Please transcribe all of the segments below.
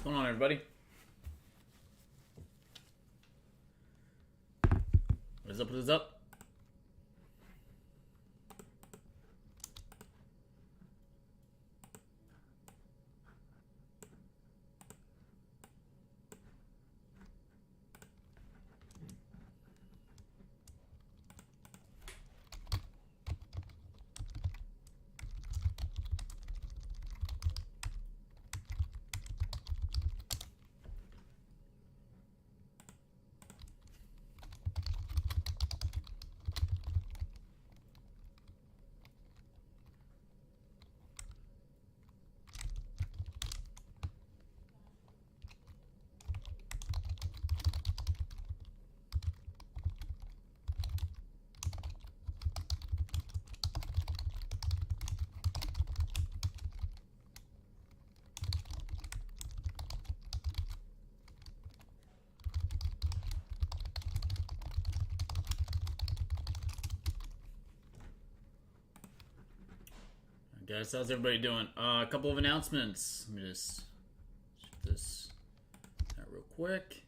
going on, everybody? What is up? What is up? Guys, how's everybody doing? A couple of announcements. Let me just shoot this out real quick.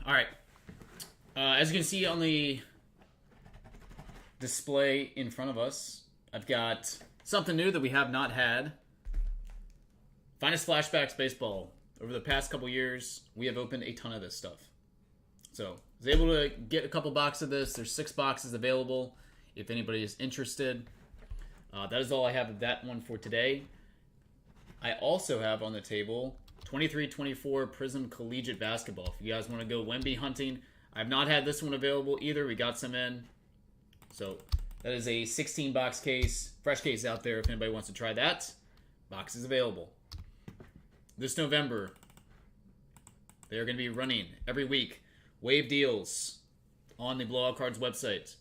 All right. As you can see on the display in front of us, I've got something new that we have not had. Finest Flashbacks Baseball. Over the past couple years, we have opened a ton of this stuff. So, I was able to get a couple boxes of this. There's 6 boxes available if anybody is interested. That is all I have of that one for today. I also have on the table 23-24 Prism Collegiate Basketball. If you guys want to go Wemby hunting, I have not had this one available either. We got some in. So, that is a 16-box case. Fresh case out there if anybody wants to try that. Box is available. This November, they are going to be running every week wave deals on the Blowout Cards website.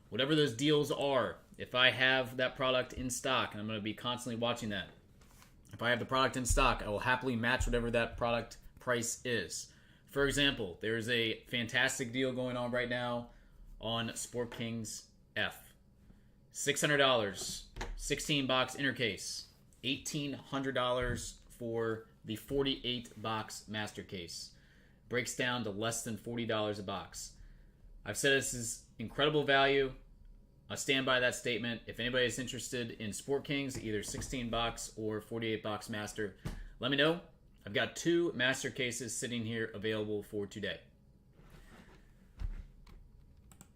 Whatever those deals are, if I have that product in stock, and I'm going to be constantly watching that, if I have the product in stock, I will happily match whatever that product price is. For example, there's a fantastic deal going on right now on Sport Kings F. $600, 16-box inner case, $1,800 for the 48-box master case. Breaks down to less than $40 a box. I've said this is incredible value. I stand by that statement. If anybody is interested in Sport Kings, either 16-box or 48-box master, let me know. I've got 2 master cases sitting here available for today.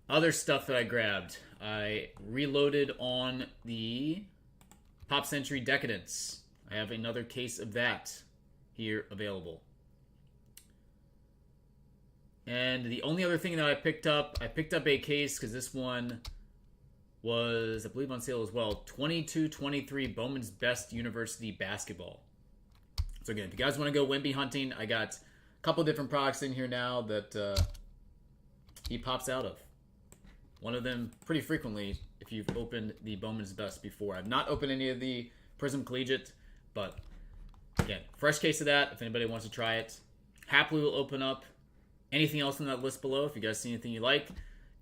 Other stuff that I grabbed. I reloaded on the Pop Century Decadence. I have another case of that here available. And the only other thing that I picked up a case because this one was, I believe, on sale as well. 22-23 Bowman's Best University Basketball. So again, if you guys want to go Wemby hunting, I got a couple different products in here now that he pops out of. One of them pretty frequently if you've opened the Bowman's Best before. I've not opened any of the Prism Collegiate, but again, fresh case of that. If anybody wants to try it, happily will open up anything else on that list below. If you guys see anything you like,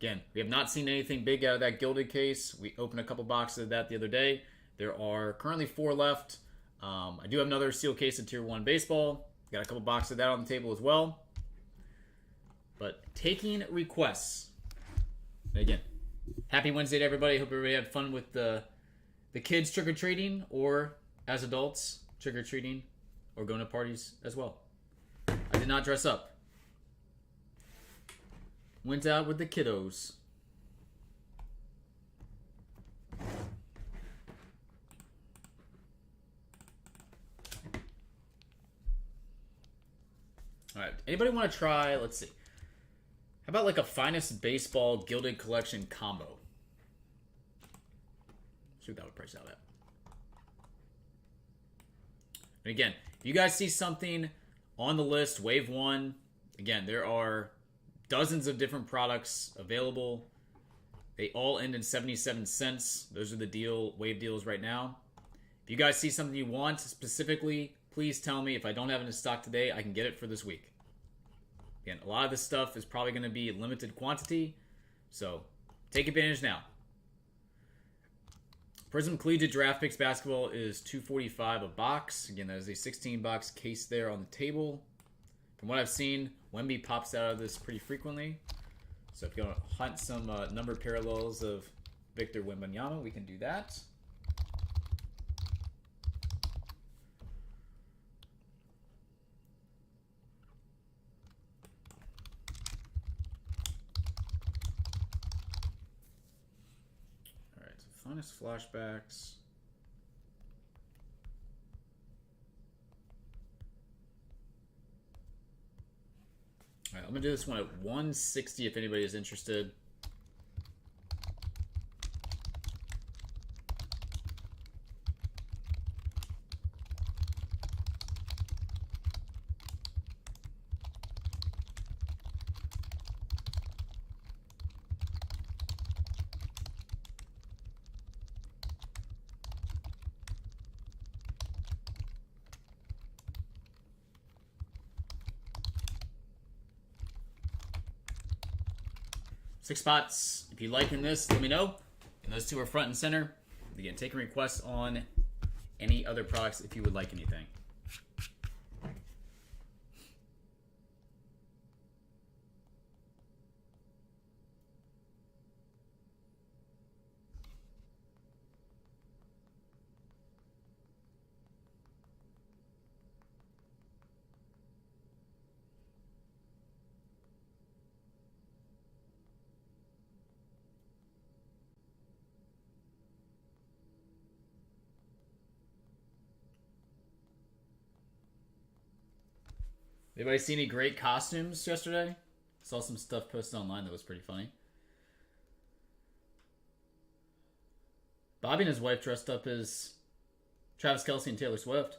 again, we have not seen anything big out of that Gilded case. We opened a couple boxes of that the other day. There are currently 4 left. I do have another sealed case of Tier 1 baseball. Got a couple boxes of that on the table as well. But taking requests. And again, happy Wednesday to everybody. Hope everybody had fun with the kids trick-or-treating, or as adults trick-or-treating, or going to parties as well. I did not dress up. Went out with the kiddos. Alright, anybody want to try, let's see. How about like a Finest Baseball Gilded Collection combo? See what that would price out at. And again, if you guys see something on the list, Wave 1, again, there are dozens of different products available. They all end in 77 cents. Those are the wave deals right now. If you guys see something you want specifically, please tell me. If I don't have it in stock today, I can get it for this week. Again, a lot of this stuff is probably going to be limited quantity, so take advantage now. Prism Collegiate Draft Picks Basketball is $245 a box. Again, that is a 16-box case there on the table. From what I've seen, Wemby pops out of this pretty frequently. So if you want to hunt some number parallels of Victor Wembanyama, we can do that. Finest Flashbacks. All right, I'm gonna do this one at 160 if anybody is interested. Six spots. If you liking this, let me know. And those two are front and center. Again, taking requests on any other products if you would like anything. Anybody see any great costumes yesterday? Saw some stuff posted online that was pretty funny. Bobby and his wife dressed up as Travis Kelce and Taylor Swift.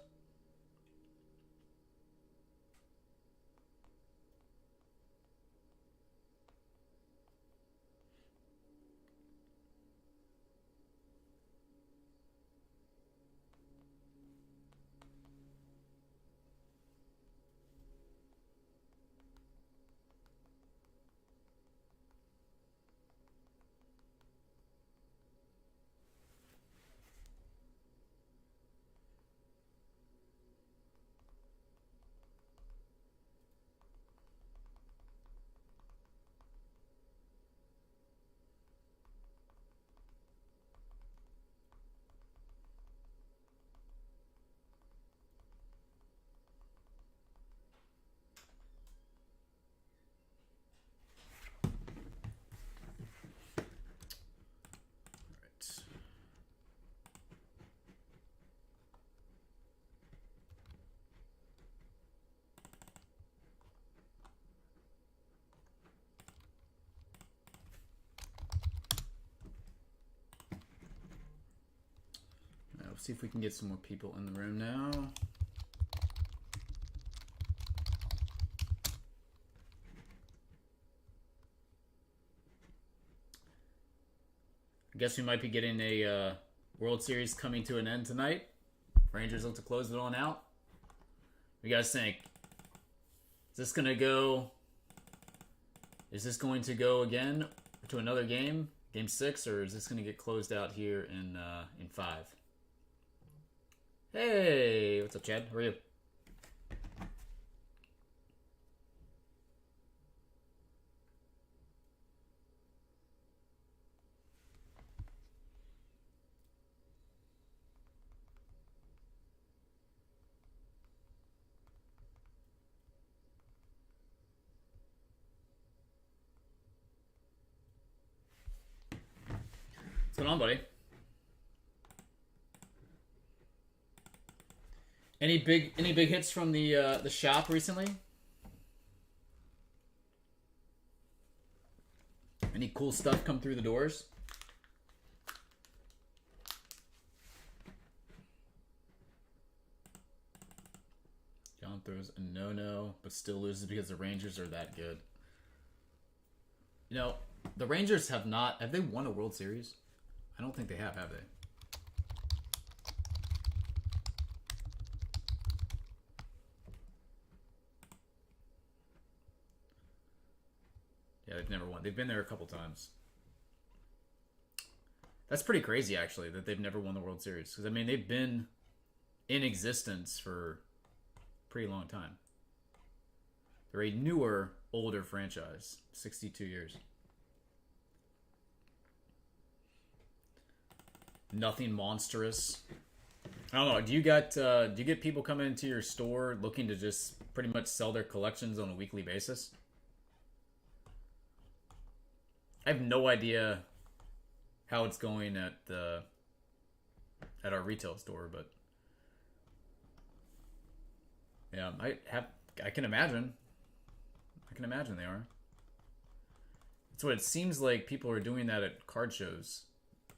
Let's see if we can get some more people in the room now. I guess we might be getting a World Series coming to an end tonight. Rangers look to close it on out. What do you guys think? Is this going to go again to another game, game 6, or is this going to get closed out here in 5? Hey, what's up, Chad? How are you? What's going on, buddy? Any big hits from the shop recently? Any cool stuff come through the doors? John throws a no-no, but still loses because the Rangers are that good. You know, the Rangers have they won a World Series? I don't think they have they? Yeah, they've never won. They've been there a couple times. That's pretty crazy, actually, that they've never won the World Series. Because, I mean, they've been in existence for a pretty long time. They're a newer, older franchise. 62 years. Nothing monstrous. I don't know. Do you get people coming into your store looking to just pretty much sell their collections on a weekly basis? I have no idea how it's going at our retail store, but yeah, I can imagine. I can imagine they are. That's what it seems like. People are doing that at card shows,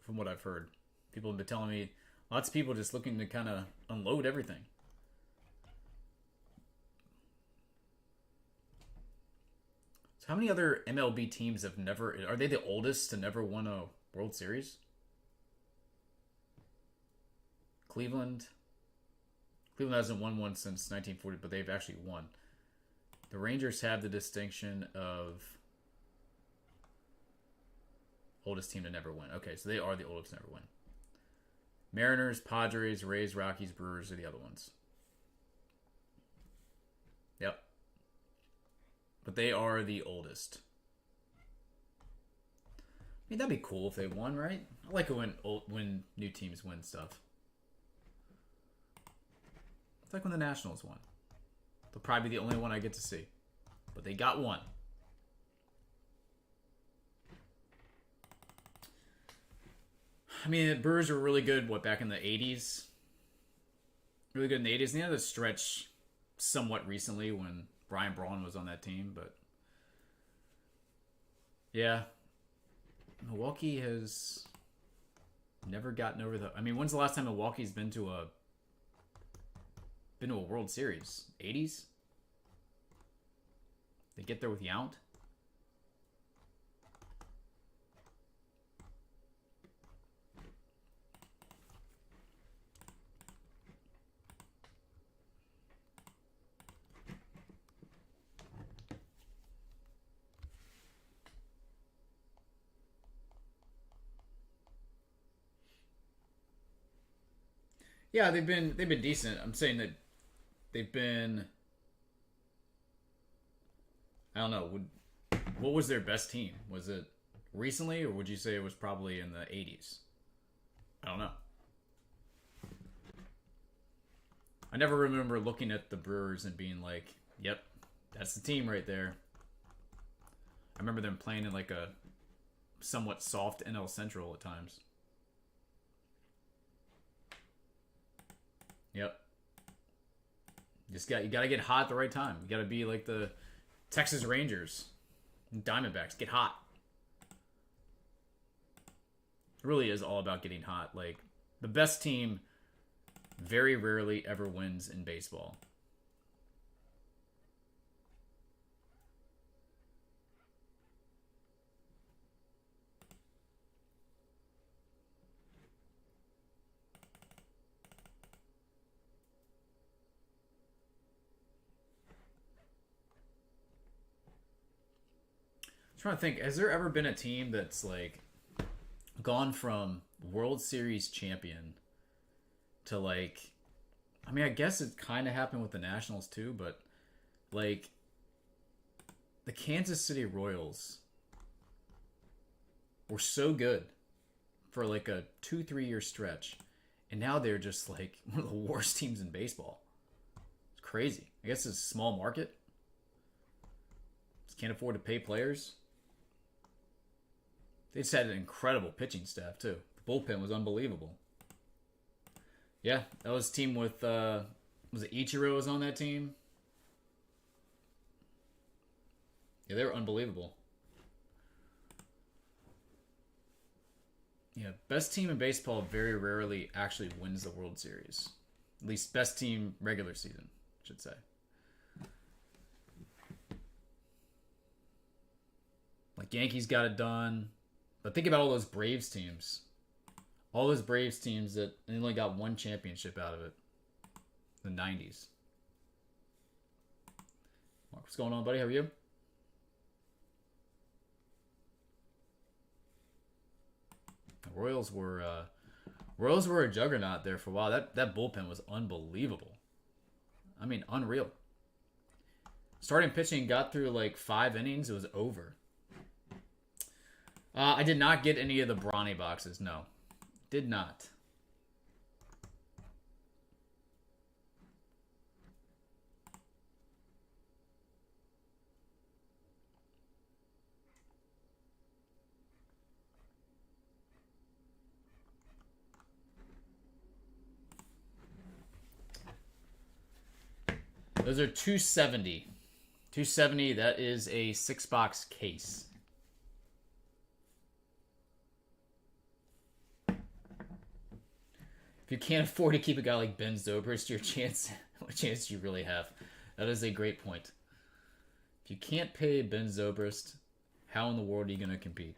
from what I've heard. People have been telling me lots of people just looking to kind of unload everything. So how many other MLB teams have never... Are they the oldest to never won a World Series? Cleveland. Cleveland hasn't won one since 1940, but they've actually won. The Rangers have the distinction of oldest team to never win. Okay, so they are the oldest to never win. Mariners, Padres, Rays, Rockies, Brewers are the other ones. Yep. But they are the oldest. I mean, that'd be cool if they won, right? I like it when new teams win stuff. It's like when the Nationals won. They'll probably be the only one I get to see. But they got one. I mean, the Brewers were really good, back in the 80s? Really good in the 80s. And they had a stretch somewhat recently when Brian Braun was on that team, but... Yeah. Milwaukee has never gotten over the... I mean, when's the last time Milwaukee's been to a World Series? 80s? They get there with Yount? Yeah, they've been decent. I'm saying that they've been... I don't know. What was their best team? Was it recently, or would you say it was probably in the 80s? I don't know. I never remember looking at the Brewers and being like, yep, that's the team right there. I remember them playing in like a somewhat soft NL Central at times. Yep. You got to get hot at the right time. You got to be like the Texas Rangers, Diamondbacks. Get hot. It really is all about getting hot. Like, the best team very rarely ever wins in baseball. I'm trying to think, has there ever been a team that's like gone from World Series champion to like, I mean, I guess it kind of happened with the Nationals too, but like the Kansas City Royals were so good for like a 2-3 year stretch, and now they're just like one of the worst teams in baseball. It's crazy. I guess it's a small market. Just can't afford to pay players. They just had an incredible pitching staff, too. The bullpen was unbelievable. Yeah, that was a team with, was it Ichiro was on that team? Yeah, they were unbelievable. Yeah, best team in baseball very rarely actually wins the World Series. At least best team regular season, I should say. Like, Yankees got it done. But think about all those Braves teams. All those Braves teams that only got one championship out of it. The 90s. Mark, what's going on, buddy? How are you? Royals were a juggernaut there for a while. That bullpen was unbelievable. I mean, unreal. Starting pitching got through like 5 innings. It was over. I did not get any of the Bronny boxes. No, did not. Those are 270. 270, that is a 6-box case. If you can't afford to keep a guy like Ben Zobrist, what chance do you really have? That is a great point. If you can't pay Ben Zobrist, how in the world are you going to compete?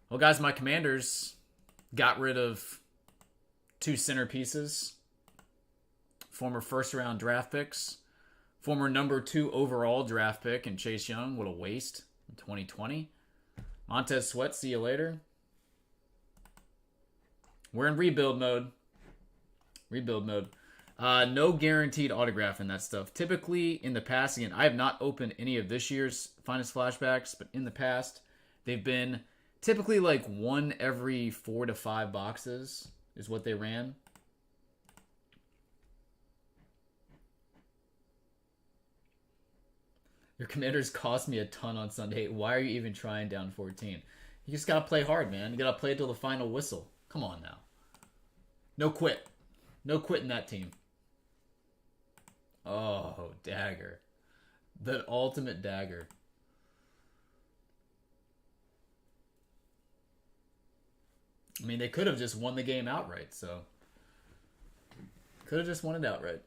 Well, guys, my Commanders got rid of 2 centerpieces. Former first-round draft picks. Former number 2 overall draft pick in Chase Young. What a waste in 2020. Montez Sweat, see you later. We're in rebuild mode. Rebuild mode. No guaranteed autograph in that stuff. Typically, in the past, again, I have not opened any of this year's Finest Flashbacks, but in the past, they've been typically like 1 every 4 to 5 boxes is what they ran. Your Commanders cost me a ton on Sunday. Why are you even trying down 14? You just got to play hard, man. You got to play till the final whistle. Come on now. No quit. No quit in that team. Oh, dagger. The ultimate dagger. I mean, they could have just won the game outright, so. Could have just won it outright.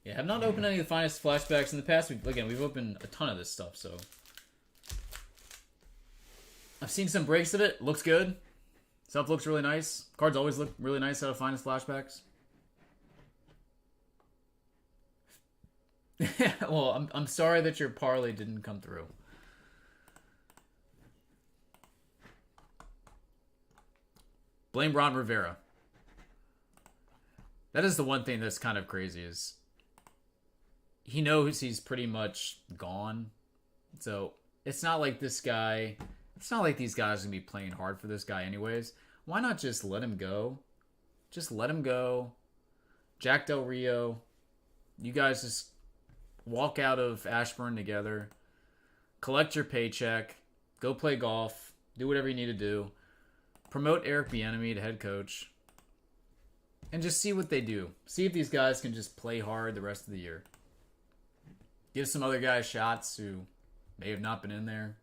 Yeah, I have not opened any of the Finest Flashbacks in the past. We've opened a ton of this stuff, so. I've seen some breaks of it. Looks good. Stuff looks really nice. Cards always look really nice out of Finest Flashbacks. Well, I'm sorry that your parlay didn't come through. Blame Ron Rivera. That is the one thing that's kind of crazy is he knows he's pretty much gone. So it's not like this guy, it's not like these guys are going to be playing hard for this guy anyways. Why not just let him go? Just let him go. Jack Del Rio, you guys just walk out of Ashburn together. Collect your paycheck. Go play golf. Do whatever you need to do. Promote Eric Bieniemy to head coach. And just see what they do. See if these guys can just play hard the rest of the year. Give some other guys shots who may have not been in there.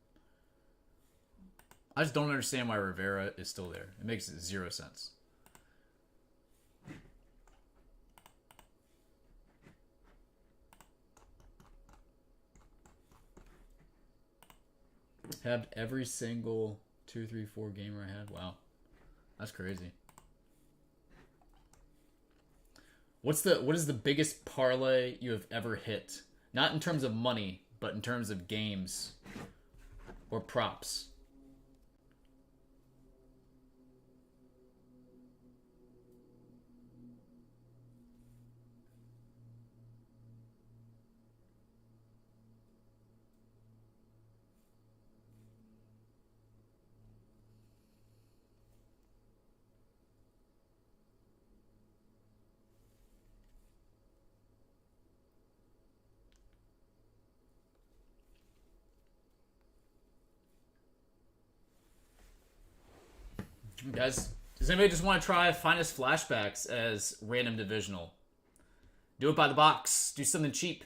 I just don't understand why Rivera is still there. It makes 0 sense. Have every single 2, 3, 4 gamer I had. Wow. That's crazy. What is the biggest parlay you have ever hit? Not in terms of money, but in terms of games or props. Guys, does anybody just want to try Finest Flashbacks as random divisional? Do it by the box. Do something cheap.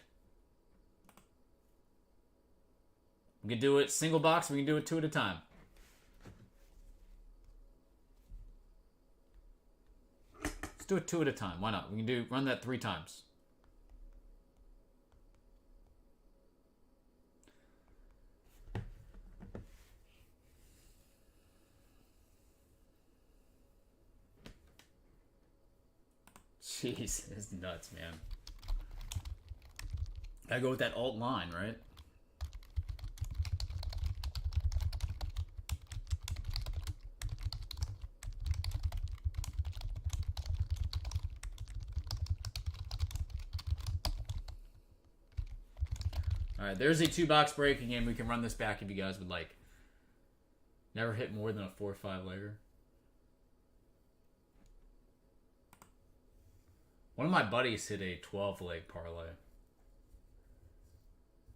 We can do it single box. We can do it 2 at a time. Let's do it 2 at a time. Why not? We can run that 3 times. Jeez, it's nuts, man. Gotta go with that alt line, right? Alright, there's a 2-box break. Again, we can run this back if you guys would like. Never hit more than a 4 or 5 legger. One of my buddies hit a 12-leg parlay.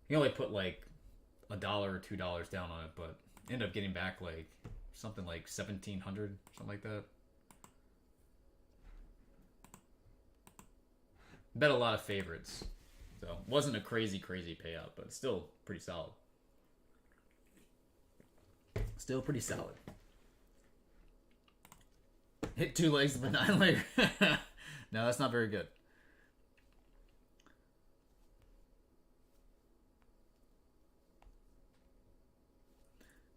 He only put like $1 or $2 down on it, but ended up getting back like something like $1,700, something like that. Bet a lot of favorites. So, wasn't a crazy payout, but still pretty solid. Still pretty solid. Hit 2 legs of a 9-legger. No, that's not very good.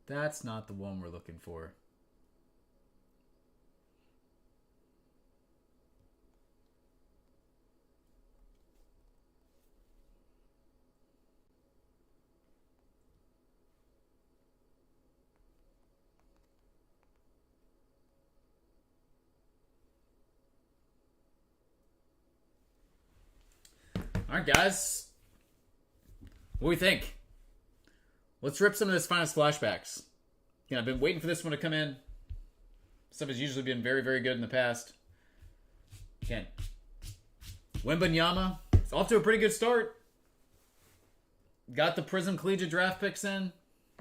That's not the one we're looking for. All right, guys. What do we think? Let's rip some of this finest flashbacks. Again, I've been waiting for this one to come in. Stuff has usually been very, very good in the past. Again, Wembanyama, it's off to a pretty good start. Got the Prism Collegiate draft picks in.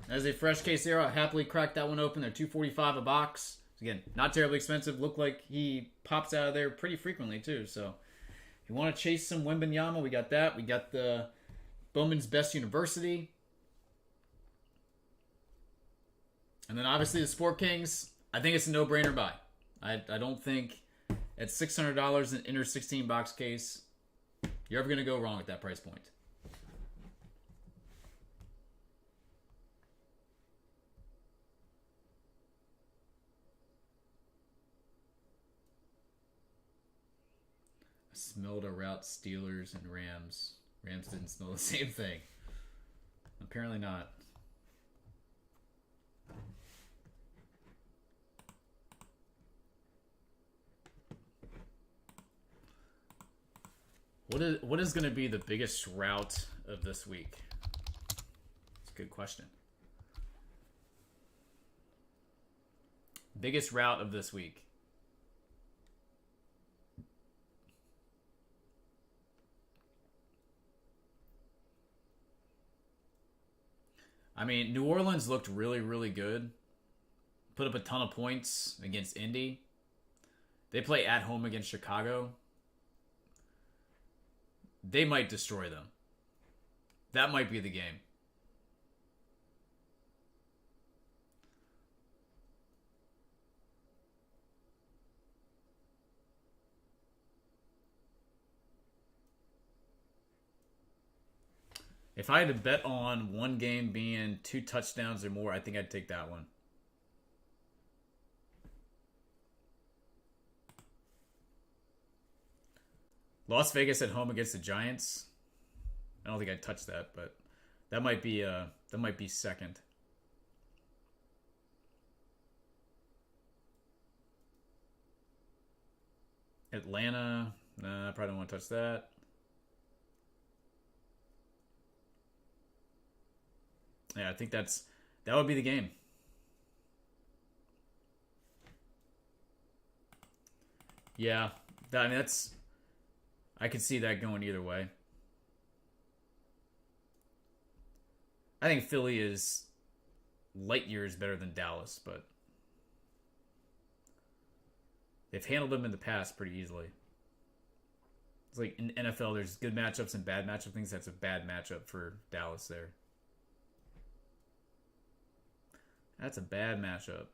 As a fresh case there, I'll happily crack that one open. They're $245 a box. Again, not terribly expensive. Look like he pops out of there pretty frequently, too. So, if you want to chase some Wembanyama, we got that. We got the Bowman's Best University. And then obviously the Sport Kings. I think it's a no-brainer buy. I don't think at $600 an inner 16 box case, you're ever going to go wrong at that price point. I smelled a route Steelers and Rams. Rams didn't smell the same thing. Apparently not. What is going to be the biggest route of this week? It's a good question. Biggest route of this week. I mean, New Orleans looked really, really good. Put up a ton of points against Indy. They play at home against Chicago. They might destroy them. That might be the game. If I had to bet on one game being 2 touchdowns or more, I think I'd take that one. Las Vegas at home against the Giants. I don't think I'd touch that, but that might be second. Atlanta, nah, I probably don't want to touch that. Yeah, I think that would be the game. Yeah, I could see that going either way. I think Philly is light years better than Dallas, but they've handled them in the past pretty easily. It's like in NFL, there's good matchups and bad matchup things. That's a bad matchup for Dallas there. That's a bad matchup.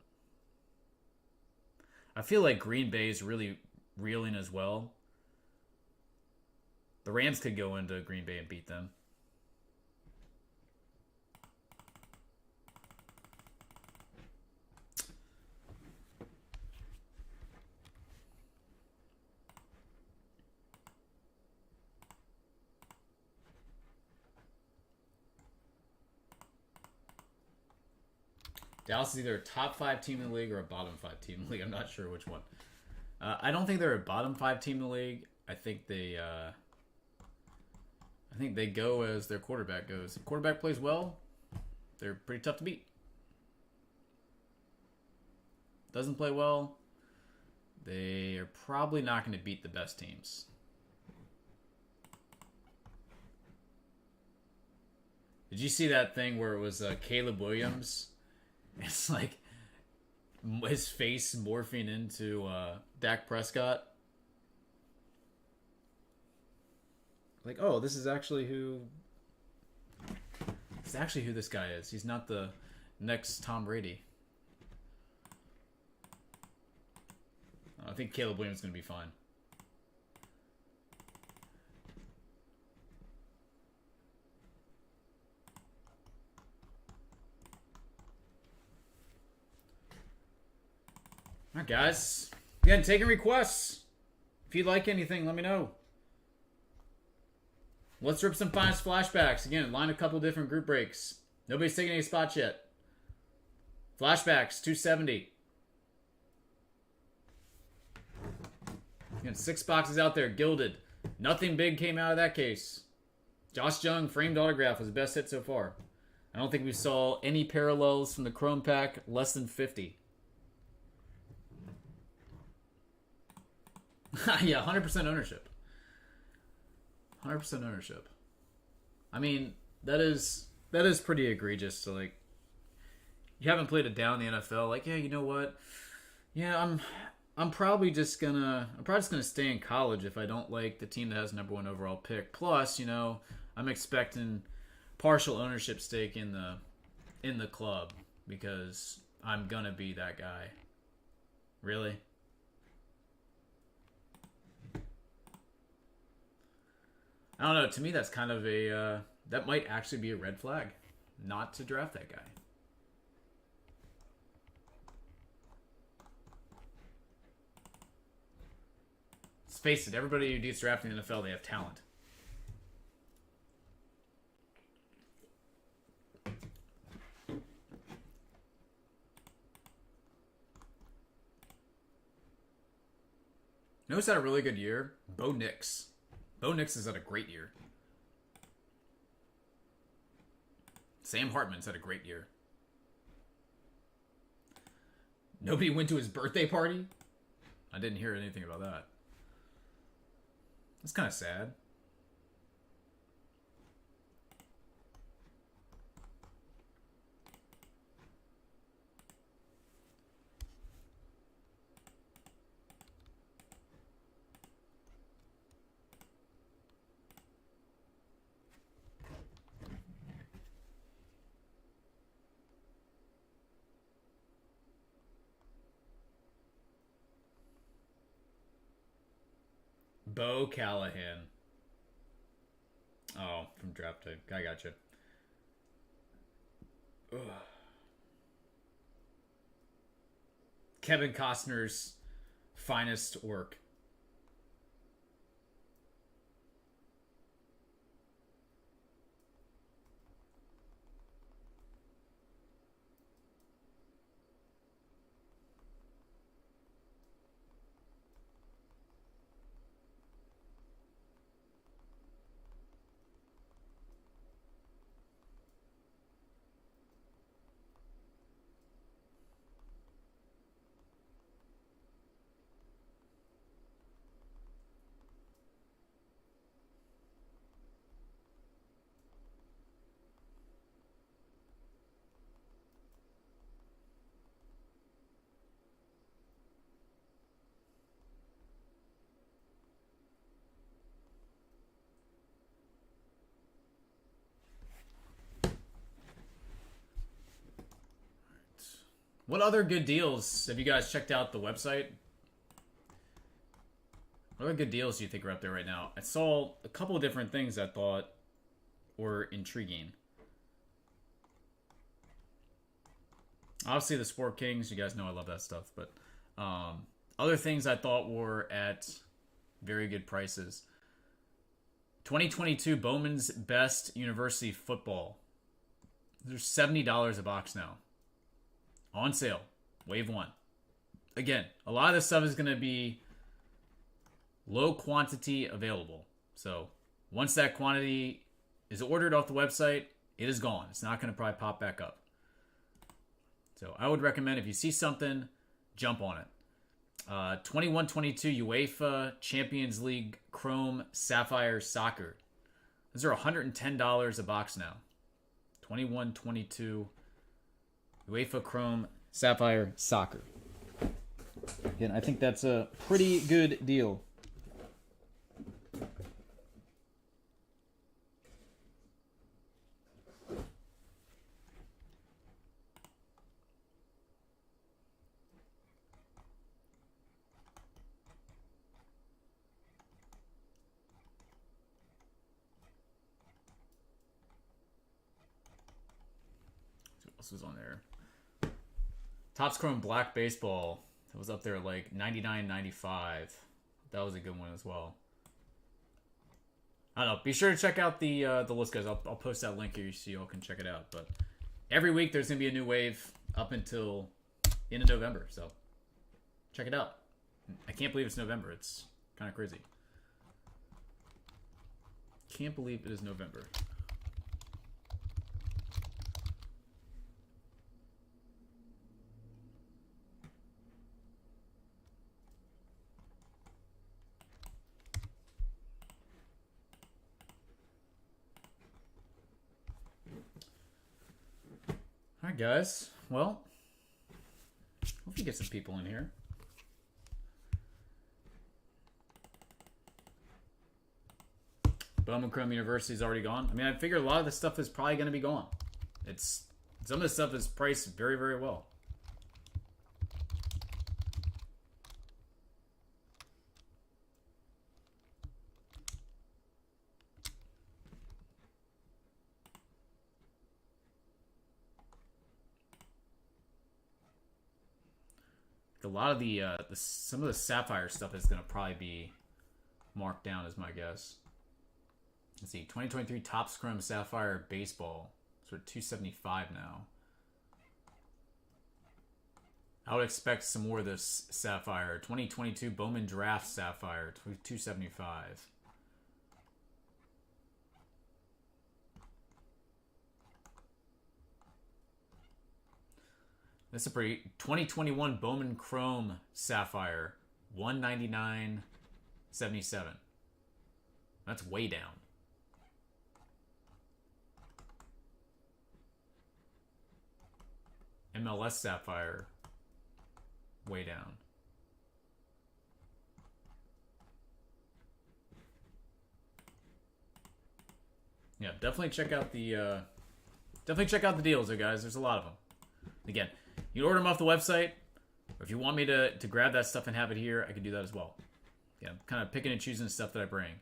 I feel like Green Bay is really reeling as well. The Rams could go into Green Bay and beat them. Dallas is either a top 5 team in the league or a bottom 5 team in the league. I'm not sure which one. I don't think they're a bottom 5 team in the league. I think they go as their quarterback goes. If quarterback plays well, they're pretty tough to beat. Doesn't play well, they are probably not going to beat the best teams. Did you see that thing where it was Caleb Williams? It's like his face morphing into Dak Prescott. Like, oh, this is actually who this guy is. He's not the next Tom Brady. I think Caleb Williams is going to be fine. All right, guys. Again, taking requests. If you'd like anything, let me know. Let's rip some finest flashbacks. Again, line a couple different group breaks. Nobody's taking any spots yet. Flashbacks, 270. Again, 6 boxes out there. Gilded. Nothing big came out of that case. Josh Jung, framed autograph, was the best hit so far. I don't think we saw any parallels from the Chrome pack, less than 50. Yeah, 100% ownership. 100% ownership. I mean, that is pretty egregious to, like, you haven't played it down in the NFL. Like, yeah, you know what? Yeah, I'm probably just gonna stay in college if I don't like the team that has the #1 overall pick. Plus, you know, I'm expecting partial ownership stake in the club because I'm gonna be that guy. Really? I don't know. To me, that's kind of a that might actually be a red flag, not to draft that guy. Let's face it, everybody who gets drafted in the NFL, they have talent. Notice had a really good year? Bo Nix. Bo Nix has had a great year. Sam Hartman's had a great year. Nobody went to his birthday party? I didn't hear anything about that. That's kind of sad. Bo Callahan. Oh, from draft day. I gotcha. Ugh. Kevin Costner's finest work. What other good deals have you guys checked out the website? What other good deals do you think are up there right now? I saw a couple of different things I thought were intriguing. Obviously, the Sport Kings, you guys know I love that stuff. But other things I thought were at very good prices. 2022 Bowman's Best University Football. There's $70 a box now. on sale. Wave 1. Again, a lot of this stuff is going to be low quantity available. So once that quantity is ordered off the website, it is gone. It's not going to probably pop back up. So I would recommend if you see something, jump on it. 21-22 UEFA Champions League Chrome Sapphire Soccer. Those are $110 a box now. 21-22 UEFA Chrome Sapphire Soccer. Again, I think that's a pretty good deal. What else was on there? Topps Chrome Black Baseball. That was up there at like $99.95. That was a good one as well. I don't know. Be sure to check out the list, guys. I'll post that link here so you all can check it out. But every week there's gonna be a new wave up until end of November. So check it out. I can't believe it's November. It's kind of crazy. Can't believe it is November. Alright guys, well, hope you get some people in here. Bowman Chrome University is already gone. I mean, I figure a lot of this stuff is probably going to be gone. Some of this stuff is priced very, very well. A lot of some of the Sapphire stuff is going to probably be marked down, is my guess. Let's see, 2023 Topps Chrome Sapphire Baseball. So we're $275 now. I would expect some more of this Sapphire. 2022 Bowman Draft Sapphire, $275. This is a pretty 2021 Bowman Chrome Sapphire, $199.77. That's way down. MLS Sapphire, way down. Yeah, definitely check out the deals there, guys. There's a lot of them. Again, you can order them off the website, or if you want me to grab that stuff and have it here, I can do that as well. Yeah, I'm kind of picking and choosing the stuff that I bring.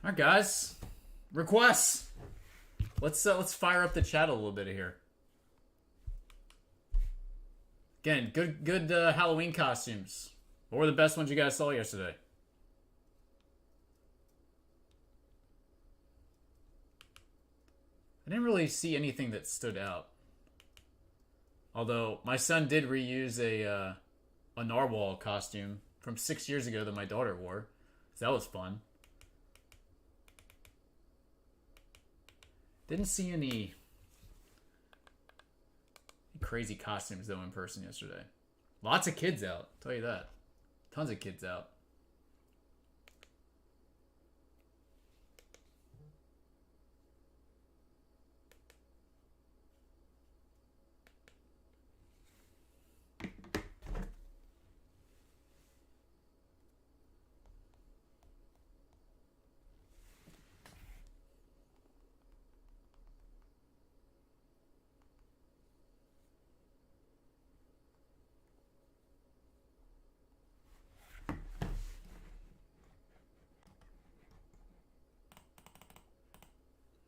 All right, guys. Requests. Let's fire up the chat a little bit here. Again, good Halloween costumes. What were the best ones you guys saw yesterday? I didn't really see anything that stood out. Although my son did reuse a narwhal costume from 6 years ago that my daughter wore. So that was fun. Didn't see any crazy costumes though in person yesterday. Lots of kids out, I'll tell you that. Tons of kids out.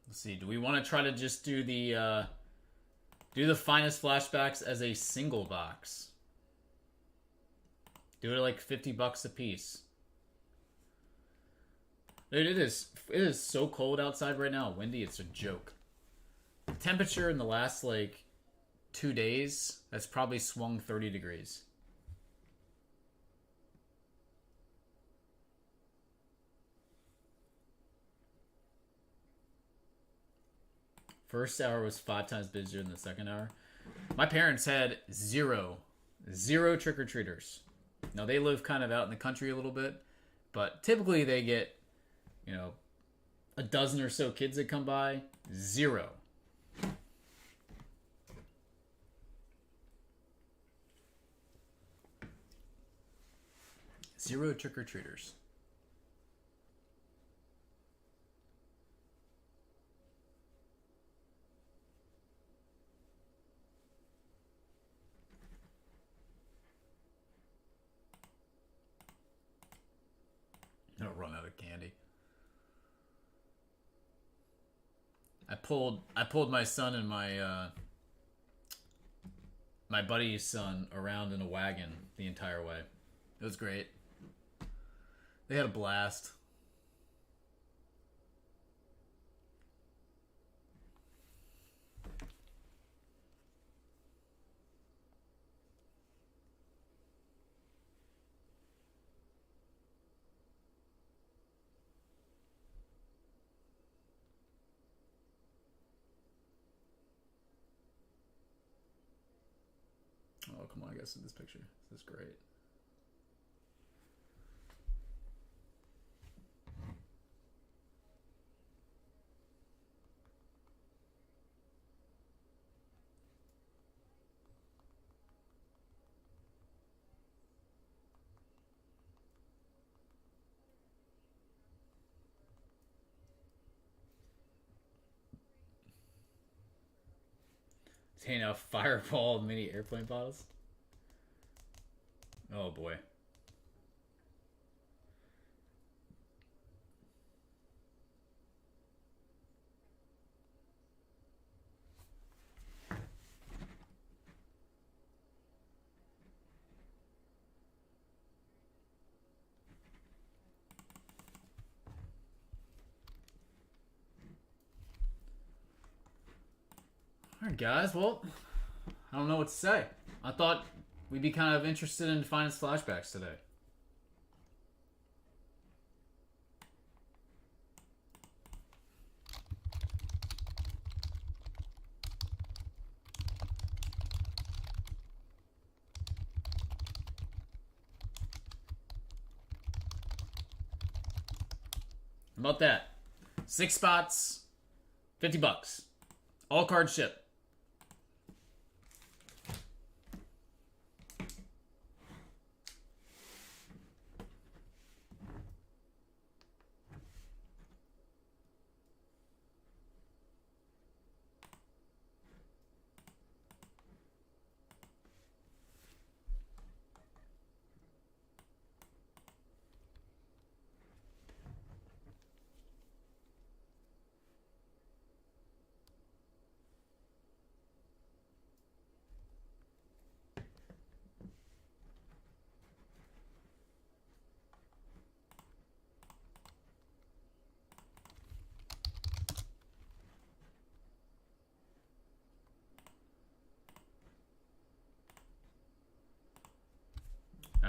Let's see. Do we want to try to just do the finest flashbacks as a single box? Do it like $50 a piece. Dude, it is so cold outside right now. Windy, it's a joke. The temperature in the last like 2 days has probably swung 30 degrees. First hour was 5 times busier than the second hour. My parents had zero trick-or-treaters. Now, they live kind of out in the country a little bit, but typically they get, a dozen or so kids that come by. Zero. Zero trick-or-treaters. I'll run out of candy. I pulled my son and my buddy's son around in a wagon the entire way. It was great. They had a blast. Oh, come on, I guess in this picture. This is great. Contain a fireball of mini airplane bottles. Oh boy. Alright guys, well, I don't know what to say. I thought we'd be kind of interested in finest flashbacks today. How about that? 6 spots, $50. All cards ship.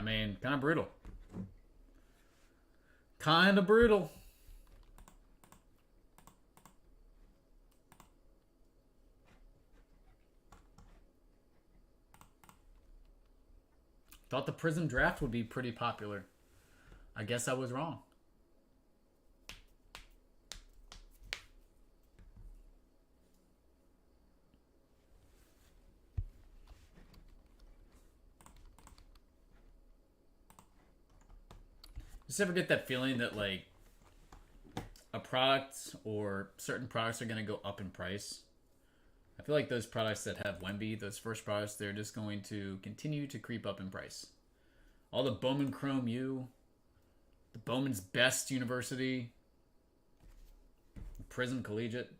I mean, kind of brutal. Kind of brutal. Thought the Prism draft would be pretty popular. I guess I was wrong. Just ever get that feeling that like a product or certain products are going to go up in price? I feel like those products that have Wemby, those first products, they're just going to continue to creep up in price. All the Bowman Chrome U, the Bowman's Best University, Prism Collegiate.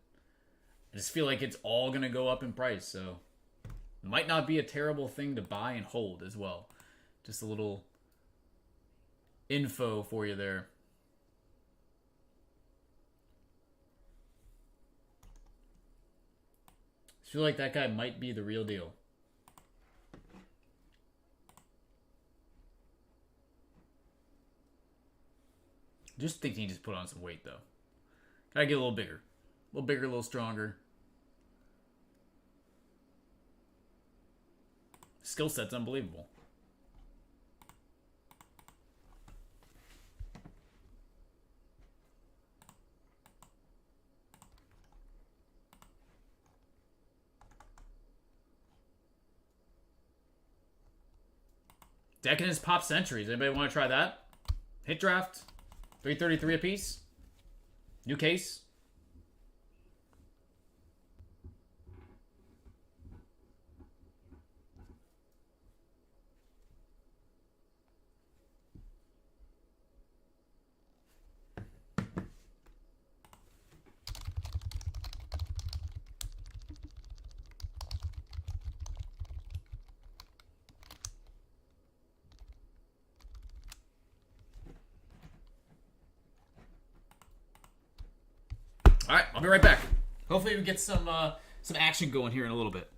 I just feel like it's all going to go up in price, so it might not be a terrible thing to buy and hold as well. Just a little info for you there. I feel like that guy might be the real deal. Just think he just put on some weight, though. Gotta get a little bigger. A little bigger, a little stronger. Skill set's unbelievable. Decadence Pop Centuries. Anybody want to try that? Hit draft. 333 apiece. New case. All right, I'll be right back. Hopefully we get some action going here in a little bit.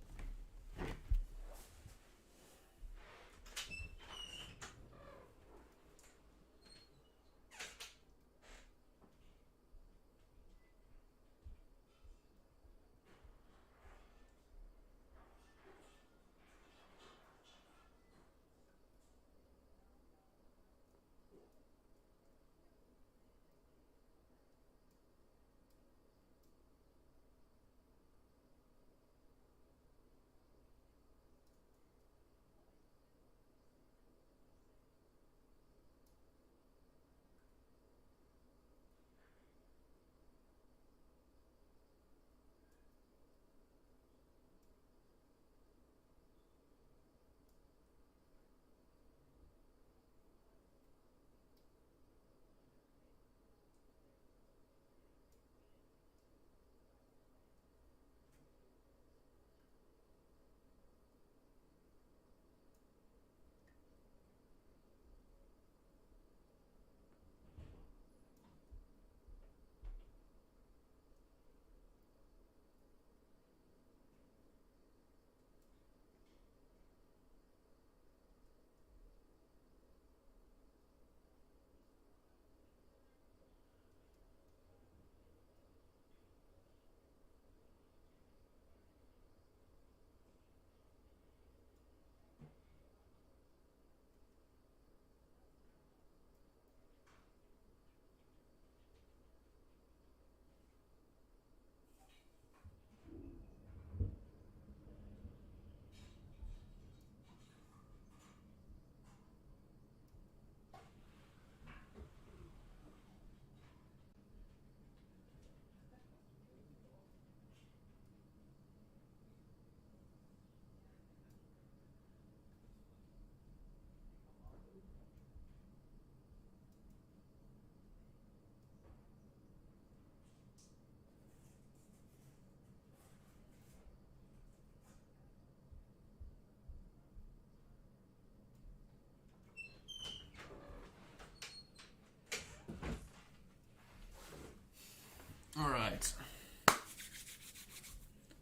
All right.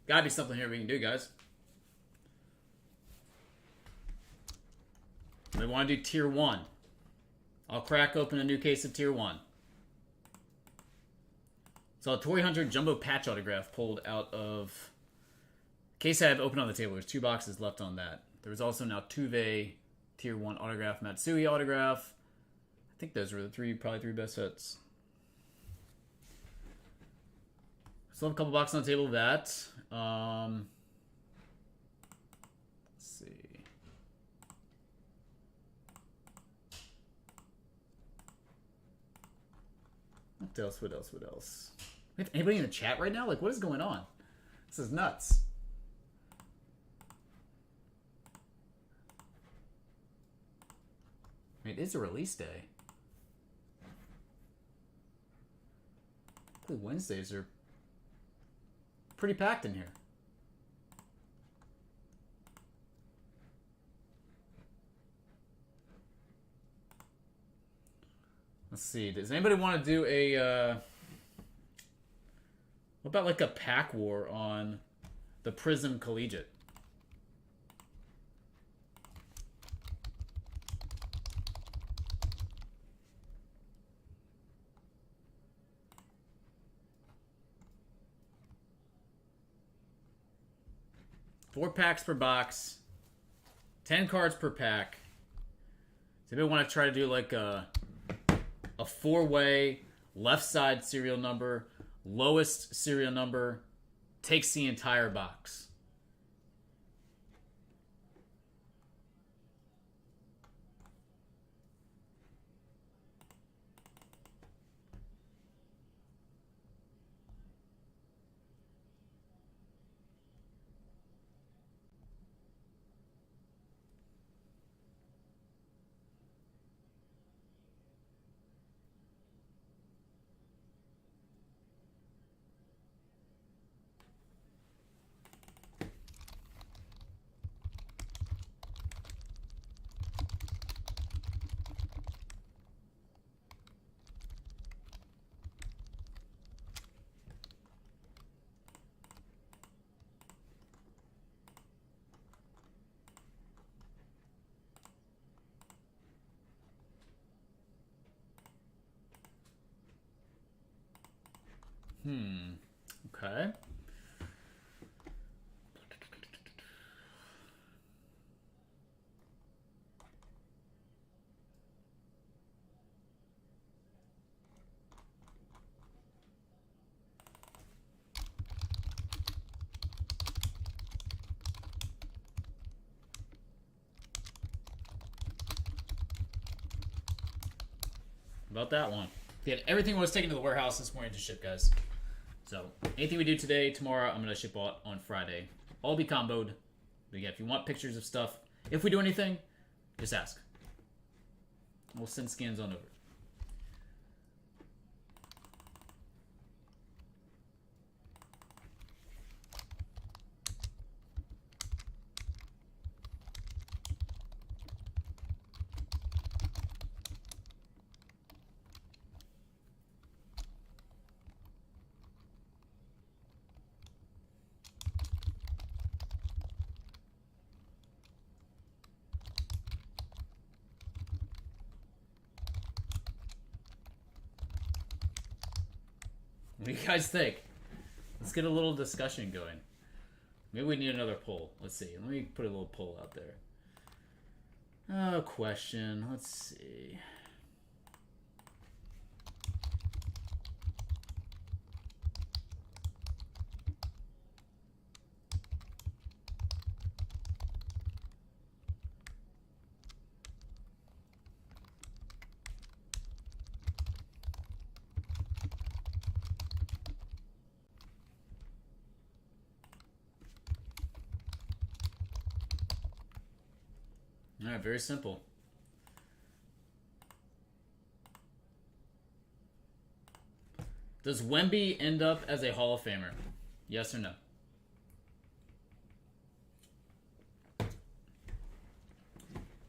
Gotta be something here we can do, guys. We want to do Tier 1. I'll crack open a new case of Tier 1. So a Toy Hunter Jumbo Patch Autograph pulled out of... Case I have open on the table. There's 2 boxes left on that. There's also now Tuve Tier 1 Autograph, Matsui Autograph. I think those were the probably three best hits. Still have a couple boxes on the table of that. Let's see. What else? What else? What else? We have anybody in the chat right now? Like, what is going on? This is nuts. I mean, it is a release day. The Wednesdays are pretty packed in here. Let's see. Does anybody want to do a... what about like a pack war on the Prism Collegiate? Four packs per box, 10 cards per pack. Does anybody want to try to do like a 4-way left side serial number, lowest serial number takes the entire box? Okay. About that one. Yeah, everything was taken to the warehouse this morning to ship, guys. So, anything we do today, tomorrow, I'm going to ship out on Friday. All be comboed. But yeah, if you want pictures of stuff, if we do anything, just ask. We'll send scans on over. What do you guys think? Let's get a little discussion going. Maybe we need another poll. Let's see. Let me put a little poll out there. Oh, question. Let's see. All right, very simple. Does Wemby end up as a Hall of Famer? Yes or no?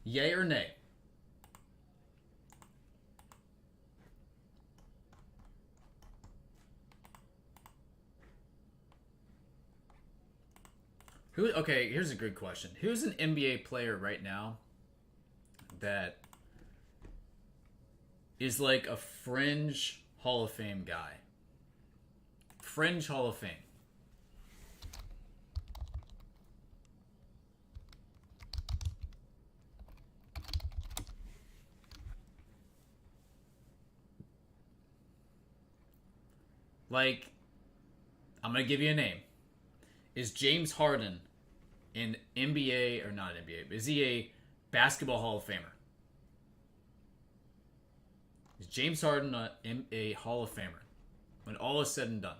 Yay or nay? Okay, here's a good question. Who's an NBA player right now that is like a fringe Hall of Fame guy. Fringe Hall of Fame. Like, I'm going to give you a name. Is James Harden an NBA, or not NBA, is he a basketball Hall of Famer? Is James Harden a Hall of Famer when all is said and done?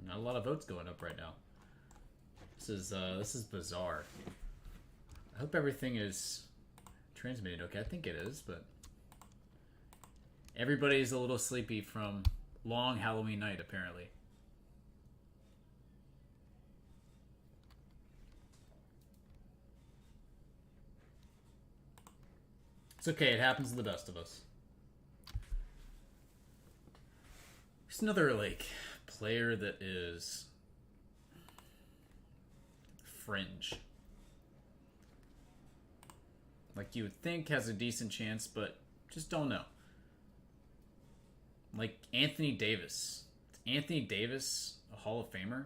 Not a lot of votes going up right now. This is bizarre. I hope everything is transmitted okay. I think it is, but everybody's a little sleepy from long Halloween night, apparently. It's okay. It happens to the best of us. There's another, like, player that is fringe. Like, you would think has a decent chance, but just don't know. Like Anthony Davis. Is Anthony Davis a Hall of Famer?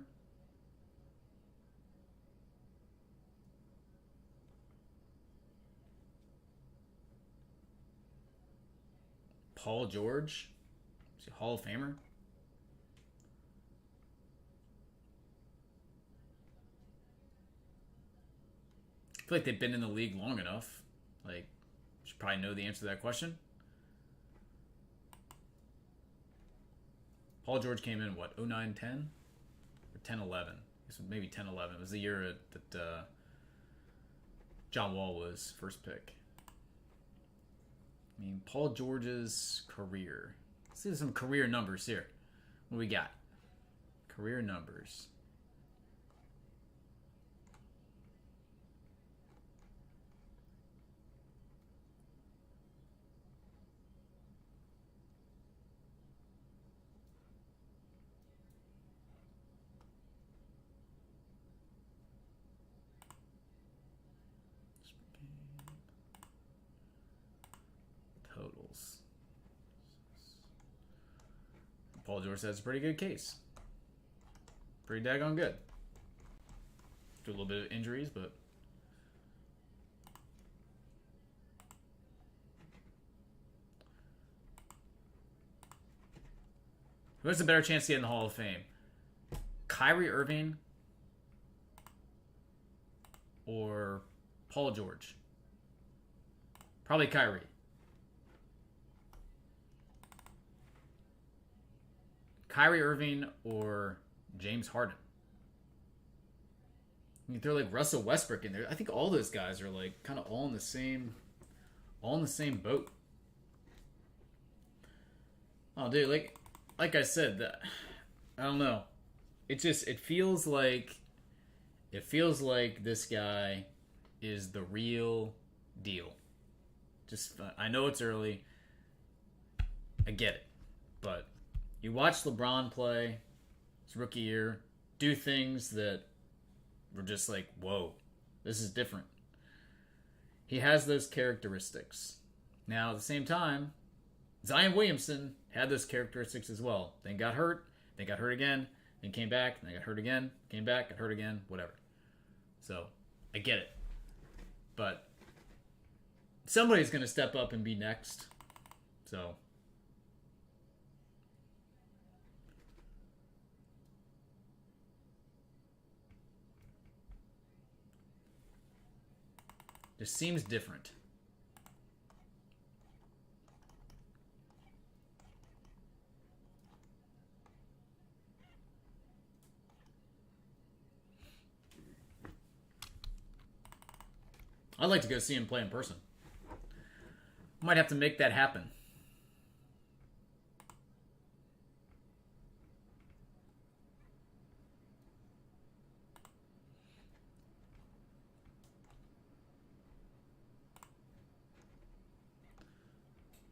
Paul George? Is he a Hall of Famer? I feel like they've been in the league long enough. Like, you should probably know the answer to that question. Paul George came in, what, 09, 10? Or 10, 11? Maybe 10, 11. It was the year that John Wall was first pick. I mean, Paul George's career. Let's see some career numbers here. What we got? Career numbers. Totals. Paul George says a pretty good case. Pretty daggone good. Do a little bit of injuries, but who has a better chance to get in the Hall of Fame? Kyrie Irving or Paul George? Probably Kyrie. Kyrie Irving or James Harden? You throw like Russell Westbrook in there. I think all those guys are like kind of all in the same boat. Oh, dude, like I said, I don't know. It feels like this guy is the real deal. Just, I know it's early. I get it, but you watch LeBron play his rookie year, do things that were just like, whoa, this is different. He has those characteristics. Now, at the same time, Zion Williamson had those characteristics as well. Then got hurt again, then came back, then got hurt again, came back, got hurt again, whatever. So, I get it. But somebody's going to step up and be next. So, just seems different. I'd like to go see him play in person. Might have to make that happen.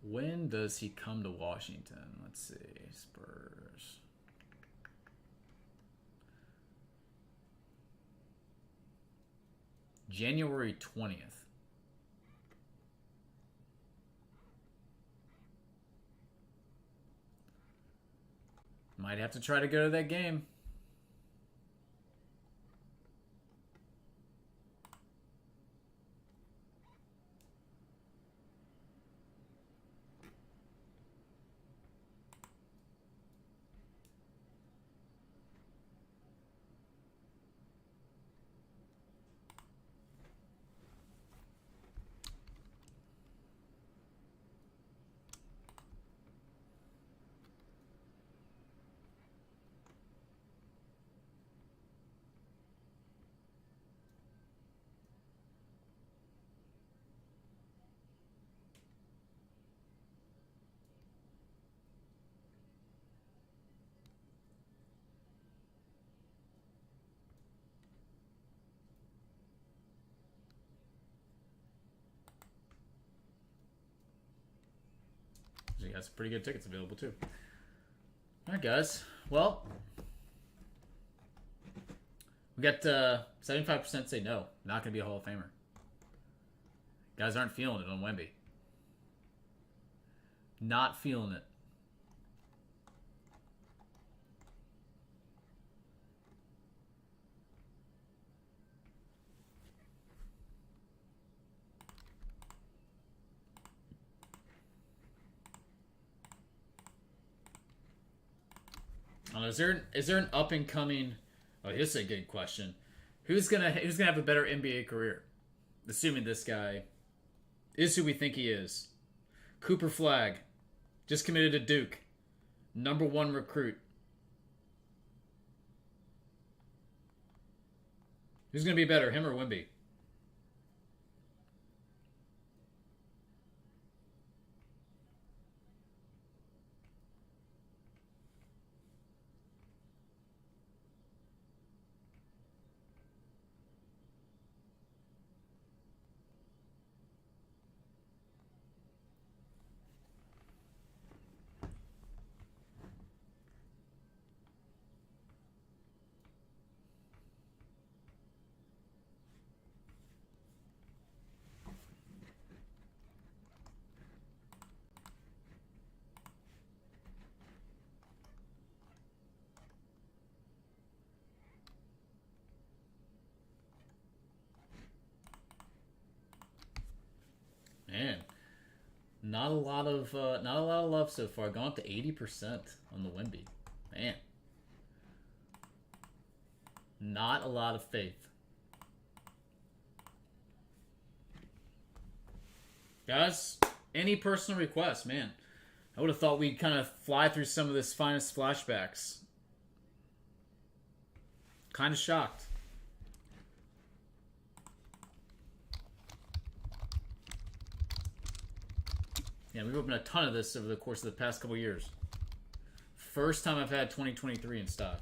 When does he come to Washington? Let's see. Spurs. January 20th. Might have to try to go to that game. He has pretty good tickets available too. All right, guys. Well, we got 75% say no, not going to be a Hall of Famer. Guys aren't feeling it on Wemby. Not feeling it. Is there an up and coming? Oh, this is a good question. Who's gonna have a better NBA career? Assuming this guy is who we think he is. Cooper Flagg, just committed to Duke, #1 recruit. Who's gonna be better, him or Wemby? Man, not a lot of love so far. Gone up to 80% on the Wemby. Man, not a lot of faith. Guys, any personal requests, man? I would have thought we'd kind of fly through some of this finest flashbacks. Kind of shocked. Yeah, we've opened a ton of this over the course of the past couple years. First time I've had 2023 in stock.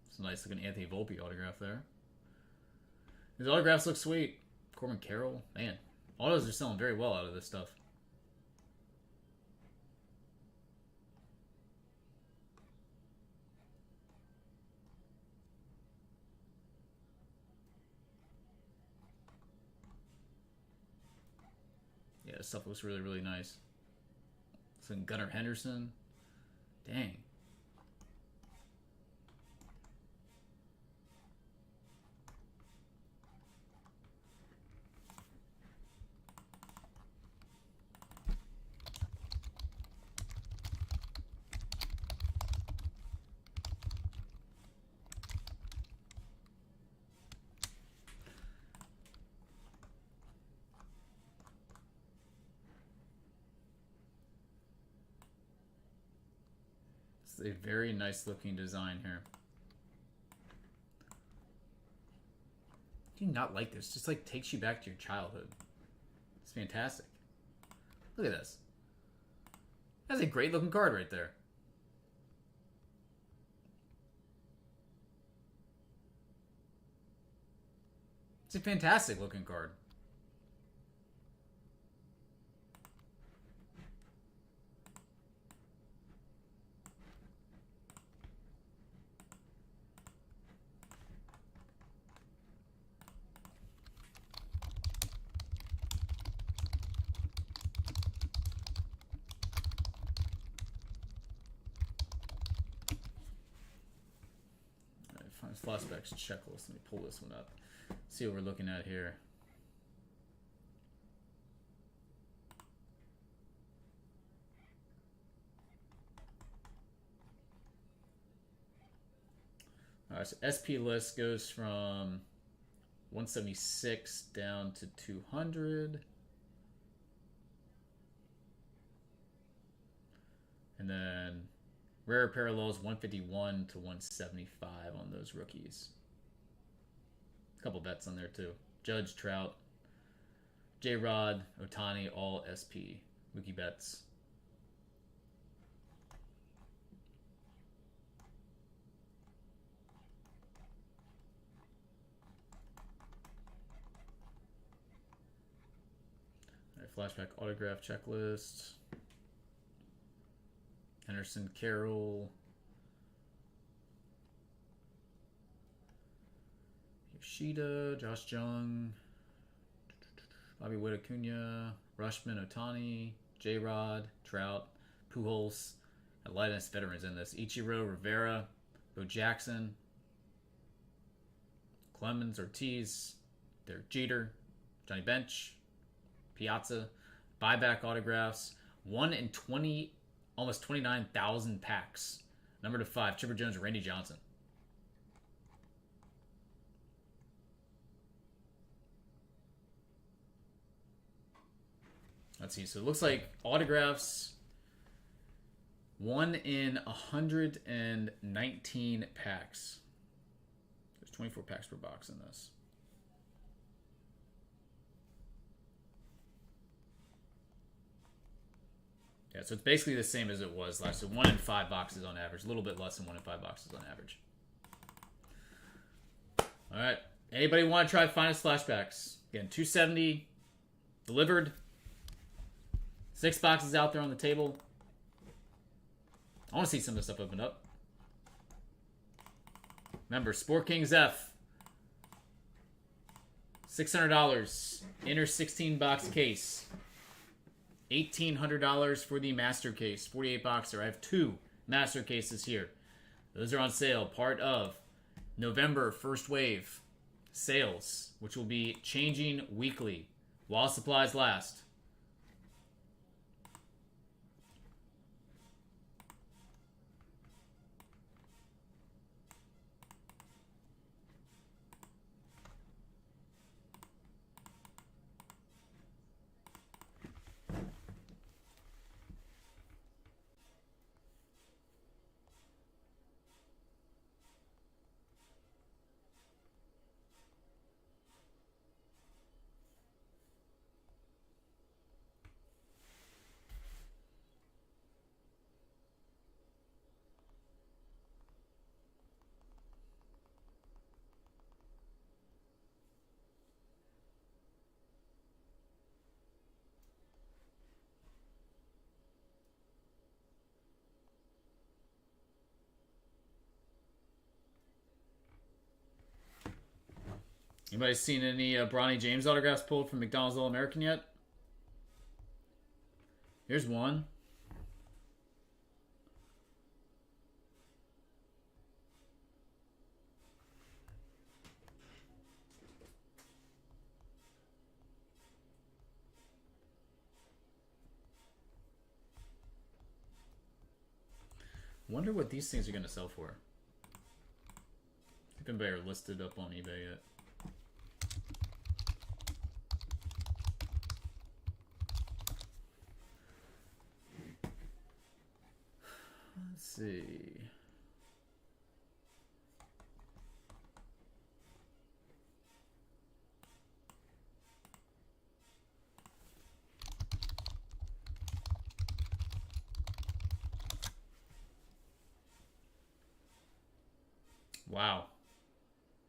It's a nice looking Anthony Volpe autograph there. His autographs look sweet. Corbin Carroll, man, autos are selling very well out of this stuff. Yeah, this stuff looks really, really nice. Some Gunnar Henderson. Dang. It's a very nice looking design here. Do you not like this? Just like takes you back to your childhood. It's fantastic. Look at this. That's a great looking card right there. It's a fantastic looking card. Flashbacks checklist. Let me pull this one up. See what we're looking at here. Alright, so SP list goes from 176 down to 200. And then rare parallels 151 to 175 on those rookies. A couple bets on there too. Judge, Trout, J-Rod, Ohtani, all SP. Wiki bets. All right, flashback autograph checklist. Henderson, Carroll, Yoshida, Josh Jung, Bobby Witt Acuna, Rushman, Ohtani, J-Rod, Trout, Pujols, and lightest veterans in this. Ichiro, Rivera, Bo Jackson, Clemens, Ortiz, Derek Jeter, Johnny Bench, Piazza, buyback autographs, 1 in 20. Almost 29,000 packs. Number to 5, Chipper Jones, Randy Johnson. Let's see. So it looks like autographs 1 in 119 packs. There's 24 packs per box in this. Yeah, so it's basically the same as it was last. So 1 in 5 boxes on average. A little bit less than 1 in 5 boxes on average. All right. Anybody want to try Finest Flashbacks? Again, $270 delivered. 6 boxes out there on the table. I want to see some of this stuff open up. Remember, Sport Kings F. $600. Inner 16-box case. $1,800 for the master case, 48 boxer. I have 2 master cases here. Those are on sale, part of November first wave sales, which will be changing weekly while supplies last. Anybody seen any Bronny James autographs pulled from McDonald's All-American yet? Here's one. Wonder what these things are going to sell for. If anybody are listed up on eBay yet. Let's see. Wow.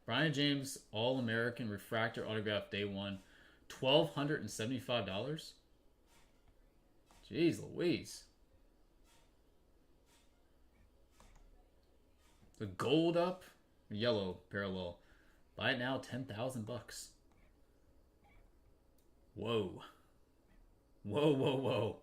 Brian James All-American Refractor Autograph Day 1. $1,275? Jeez Louise. The gold up, yellow parallel. Buy it now, 10,000 bucks. Whoa. Whoa, whoa, whoa.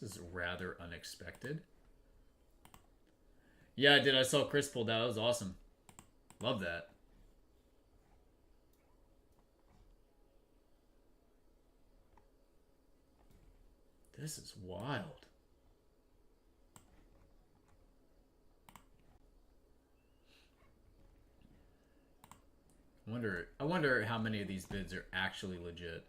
This is rather unexpected. Yeah, I did. I saw Chris pulled out. That was awesome. Love that. This is wild. I wonder how many of these bids are actually legit.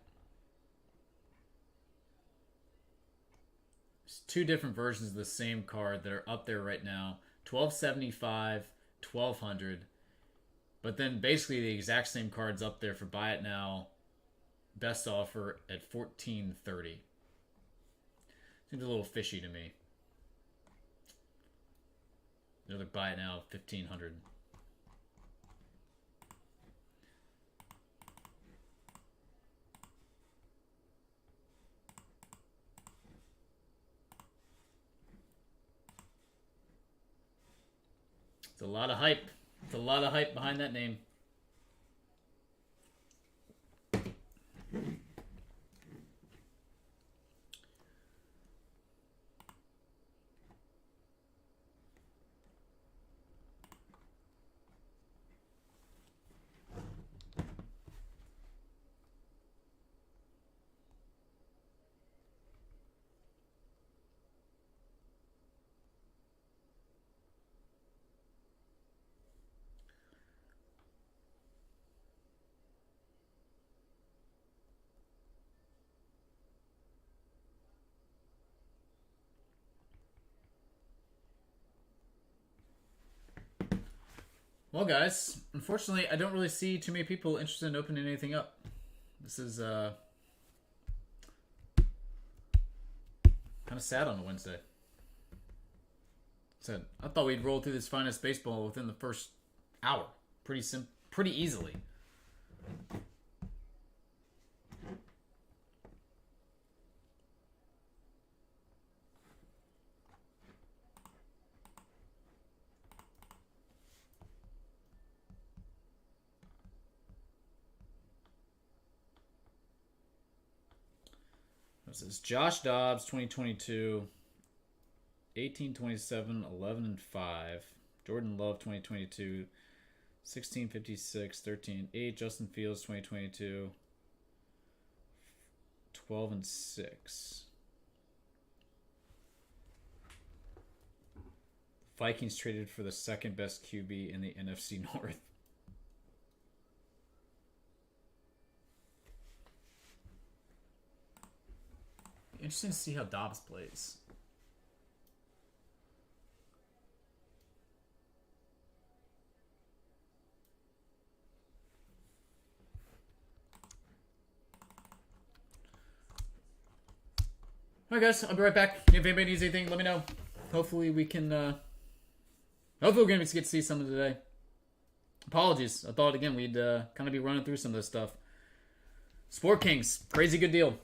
There's two different versions of the same card that are up there right now. $1,275, $1,200. But then basically the exact same cards up there for buy it now. Best offer at $1,430. Seems a little fishy to me. Another buy it now, $1,500. It's a lot of hype. It's a lot of hype behind that name. Well, guys, unfortunately, I don't really see too many people interested in opening anything up. This is kind of sad on a Wednesday. Said I thought we'd roll through this finest baseball within the first hour, pretty easily. This is Josh Dobbs, 2022, 1827, 11-5. Jordan Love, 2022, 1656, 13-8. Justin Fields, 2022, 12-6. Vikings traded for the second best QB in the NFC North. Interesting to see how Dobbs plays. Alright guys, I'll be right back. If anybody needs anything, let me know. Hopefully we can hopefully we're gonna get to see something today. Apologies. I thought again we'd kind of be running through some of this stuff. Sport Kings, crazy good deal.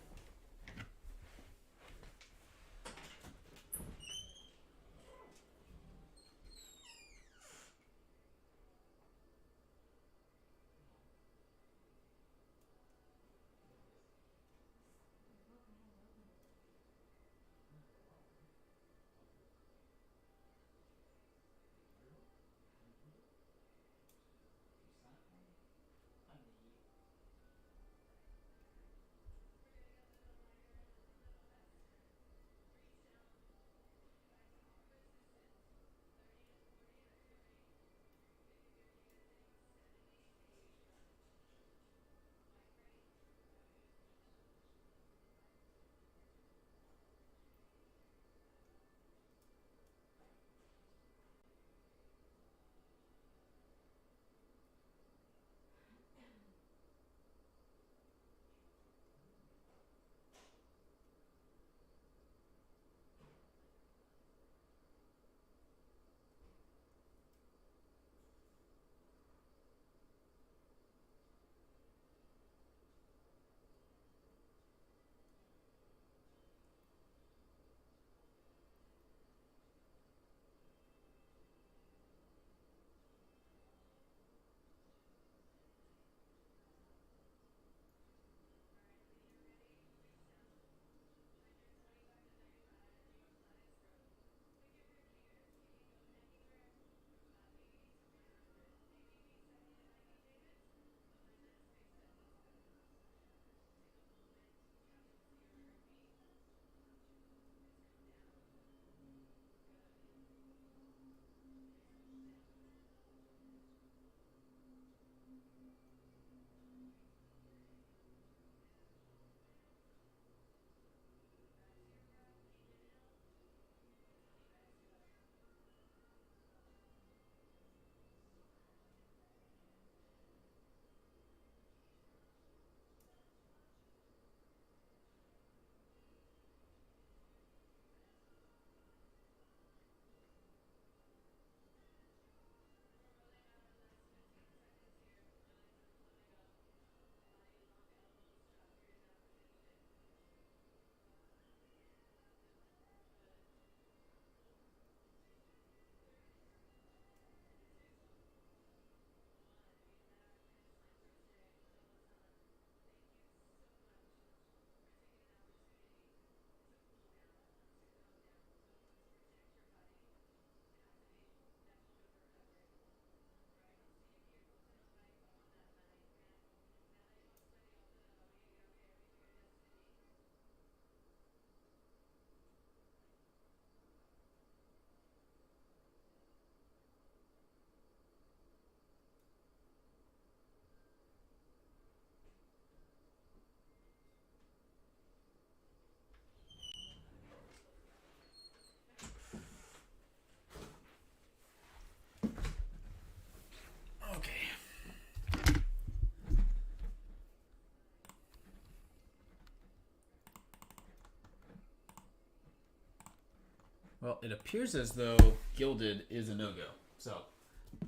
Well, it appears as though Gilded is a no-go. So,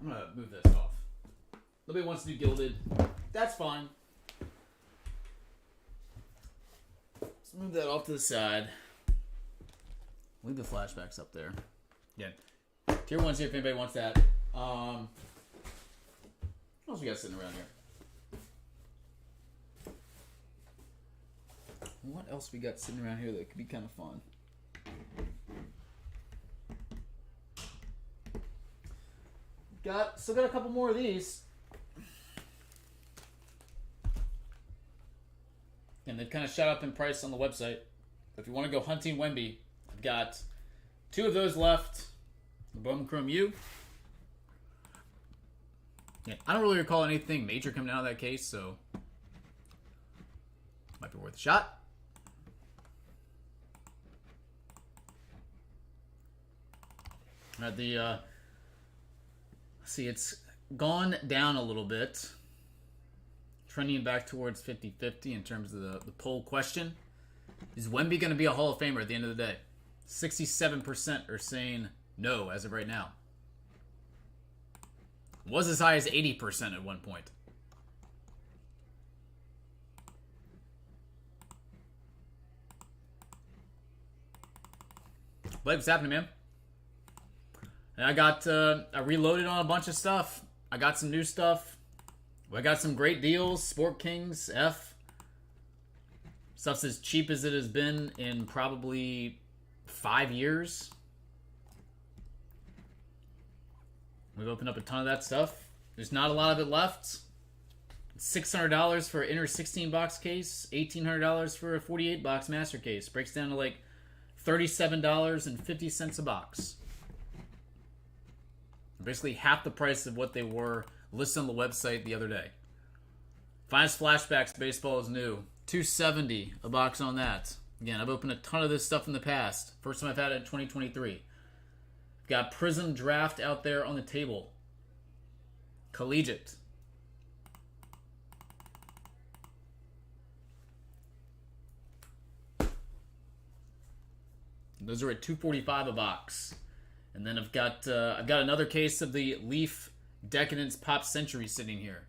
I'm going to move this off. Nobody wants to do Gilded. That's fine. Let's move that off to the side. Leave the flashbacks up there. Yeah. Tier 1's here if anybody wants that. What else we got sitting around here? What else we got sitting around here that could be kind of fun? Still got a couple more of these. And they've kind of shot up in price on the website. If you want to go hunting Wemby, I've got 2 of those left. The Bowman Chrome U. Yeah, I don't really recall anything major coming out of that case, so might be worth a shot. Let's see, it's gone down a little bit. Trending back towards 50-50 in terms of the poll question. Is Wemby going to be a Hall of Famer at the end of the day? 67% are saying no as of right now. Was as high as 80% at one point. Blake, what's happening, man? And I reloaded on a bunch of stuff. I got some new stuff. I got some great deals. Sport Kings, F. Stuff's as cheap as it has been in probably 5 years. We've opened up a ton of that stuff. There's not a lot of it left. $600 for an inner 16-box case. $1,800 for a 48-box master case. Breaks down to like $37.50 a box. Basically half the price of what they were listed on the website the other day. Finest Flashbacks baseball is new. $270 a box on that. Again, I've opened a ton of this stuff in the past. First time I've had it in 2023. Got Prism Draft out there on the table. Collegiate. Those are at $245 a box. And then I've got another case of the Leaf Decadence Pop Century sitting here.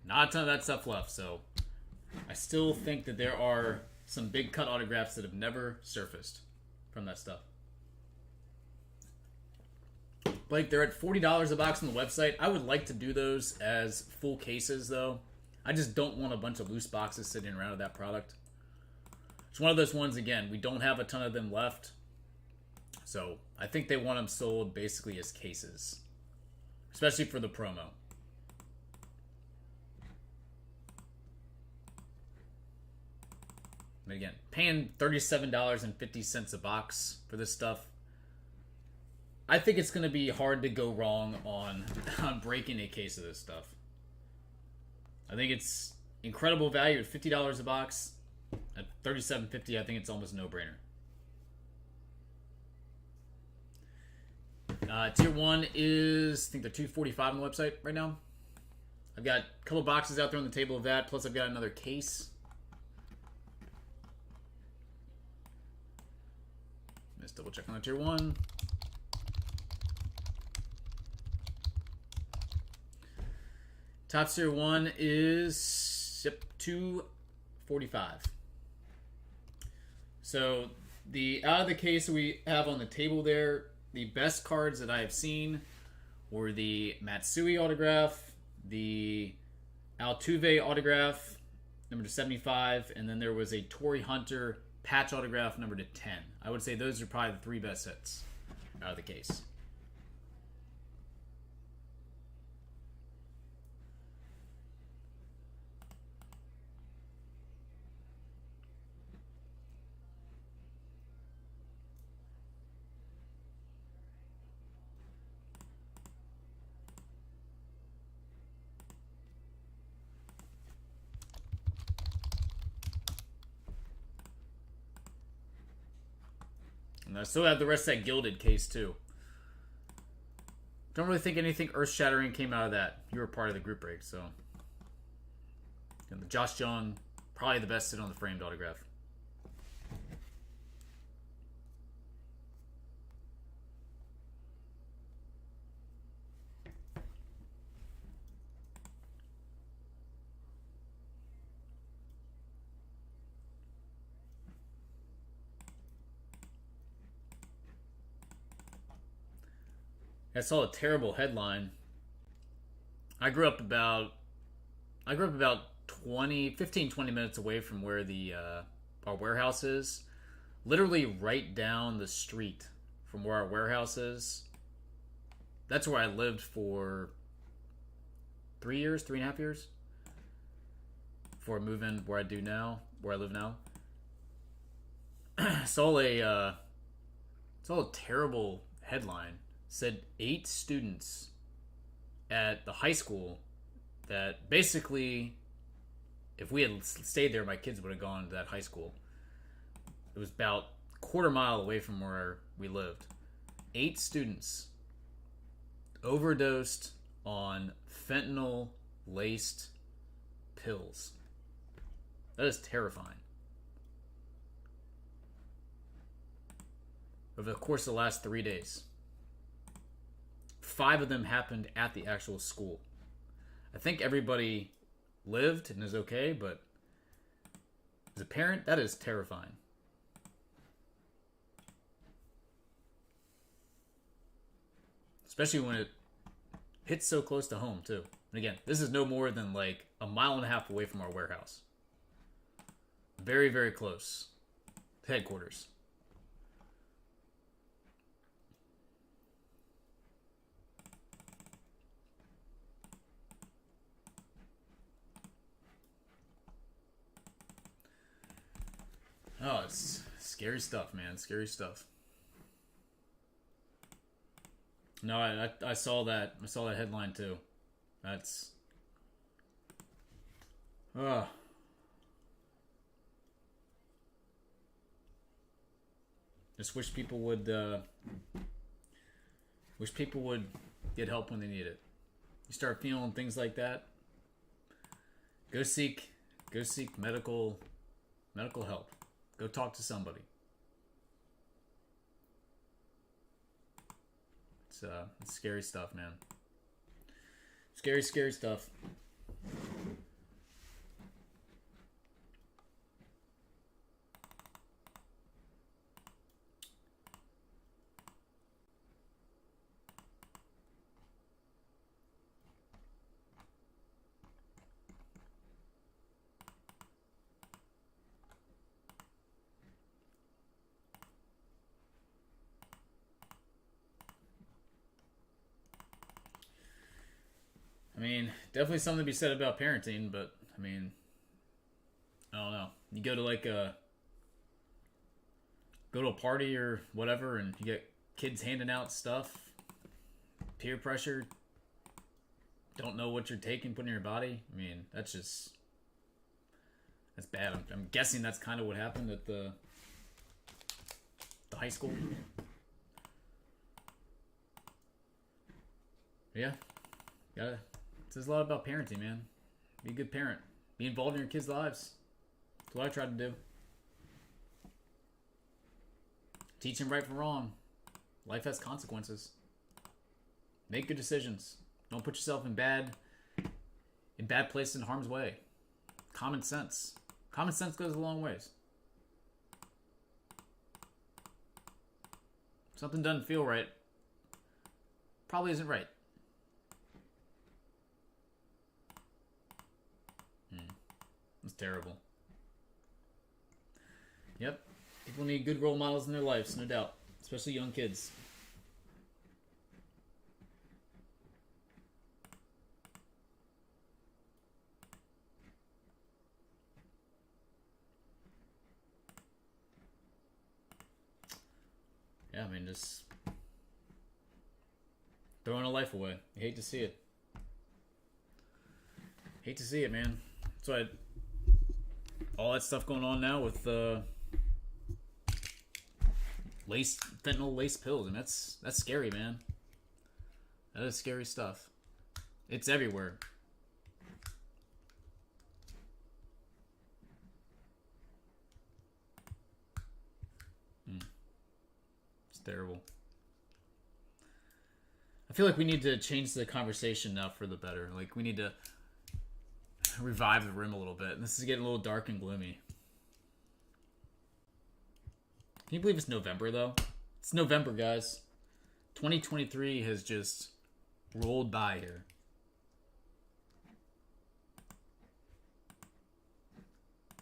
Not a ton of that stuff left, so I still think that there are some big cut autographs that have never surfaced from that stuff. Blake, they're at $40 a box on the website. I would like to do those as full cases, though. I just don't want a bunch of loose boxes sitting around with that product. It's one of those ones, again, we don't have a ton of them left. So I think they want them sold basically as cases, especially for the promo. But again, paying $37.50 a box for this stuff, I think it's going to be hard to go wrong on breaking a case of this stuff. I think it's incredible value at $50 a box. At $37.50, I think it's almost a no-brainer. Tier 1 is, I think they're $245 on the website right now. I've got a couple boxes out there on the table of that, plus I've got another case. Let's double check on the Tier 1. Top Tier 1 is $245. So out of the case we have on the table there, the best cards that I have seen were the Matsui autograph, the Altuve autograph, number to 75, and then there was a Torrey Hunter patch autograph number to 10. I would say those are probably the 3 best hits out of the case. And I still have the rest of that Gilded case, too. Don't really think anything earth-shattering came out of that. You were part of the group break, so. And the Josh Young, probably the best sit on the framed autograph. I saw a terrible headline. I grew up about 15, 20 minutes away from where the our warehouse is. Literally right down the street from where our warehouse is. That's where I lived for 3.5 years. Before I move in where I live now. Saw a terrible headline. Said 8 students at the high school that basically, if we had stayed there, my kids would have gone to that high school. It was about a quarter mile away from where we lived. 8 students overdosed on fentanyl-laced pills. That is terrifying. Over the course of the last 3 days. 5 of them happened at the actual school. I think everybody lived and is okay, but as a parent, that is terrifying. Especially when it hits so close to home, too. And again, this is no more than like a mile and a half away from our warehouse. Very, very close. Headquarters. Oh, it's scary stuff, man. Scary stuff. No, I saw that. I saw that headline too. That's. Just wish people would. Wish people would get help when they need it. You start feeling things like that. Go seek medical help. Go talk to somebody. It's scary stuff, man. Scary, scary stuff. I mean, definitely something to be said about parenting, but I mean, I don't know. You go to a party or whatever, and you get kids handing out stuff, peer pressure, don't know what you're taking, putting in your body. I mean, that's bad. I'm guessing that's kind of what happened at the high school. Yeah, it says a lot about parenting, man. Be a good parent. Be involved in your kids' lives. That's what I try to do. Teach them right from wrong. Life has consequences. Make good decisions. Don't put yourself in bad places in harm's way. Common sense. Common sense goes a long ways. If something doesn't feel right, probably isn't right. It's terrible. Yep. People need good role models in their lives, no doubt. Especially young kids. Yeah, I mean, just throwing a life away. You hate to see it. Hate to see it, man. That's why all that stuff going on now with fentanyl lace pills, and that's scary, man. That is scary stuff. It's everywhere. It's terrible. I feel like we need to change the conversation now for the better. Like, we need to revive the room a little bit. This is getting a little dark and gloomy. Can you believe it's November, though? It's November, guys. 2023 has just rolled by here.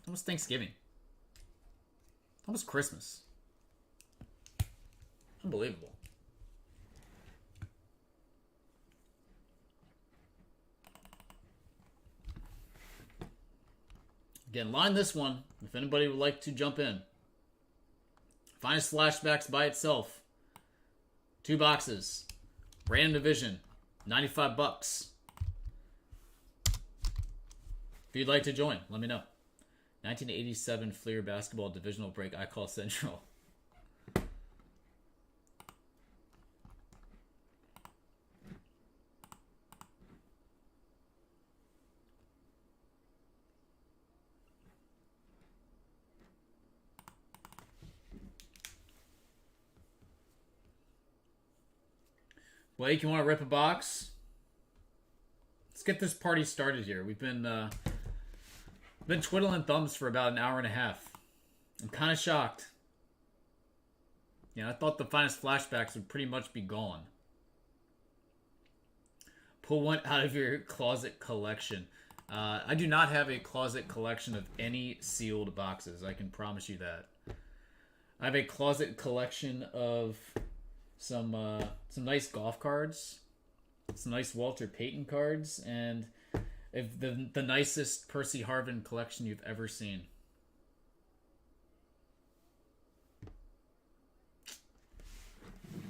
Almost Thanksgiving. Almost Christmas. Unbelievable. Again, line this one if anybody would like to jump in. Finest Flashbacks by itself. 2 boxes. Random division. $95. If you'd like to join, let me know. 1987 Fleer basketball divisional break. I call Central. Blake, you want to rip a box? Let's get this party started here. We've been twiddling thumbs for about an hour and a half. I'm kind of shocked. Yeah, I thought the finest Flashbacks would pretty much be gone. Pull one out of your closet collection. I do not have a closet collection of any sealed boxes. I can promise you that. I have a closet collection of some nice golf cards, some nice Walter Payton cards, and if the nicest Percy Harvin collection you've ever seen.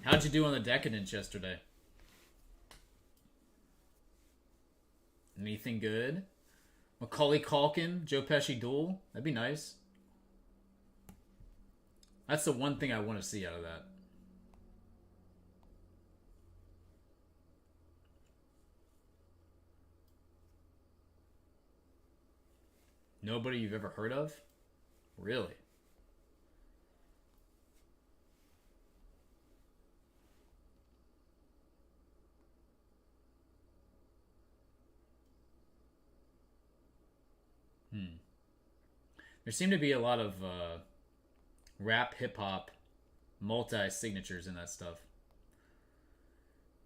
How'd you do on the Decadence yesterday? Anything good? Macaulay Culkin, Joe Pesci duel? That'd be nice. That's the one thing I want to see out of that. Nobody you've ever heard of? Really? There seem to be a lot of rap, hip-hop, multi-signatures in that stuff.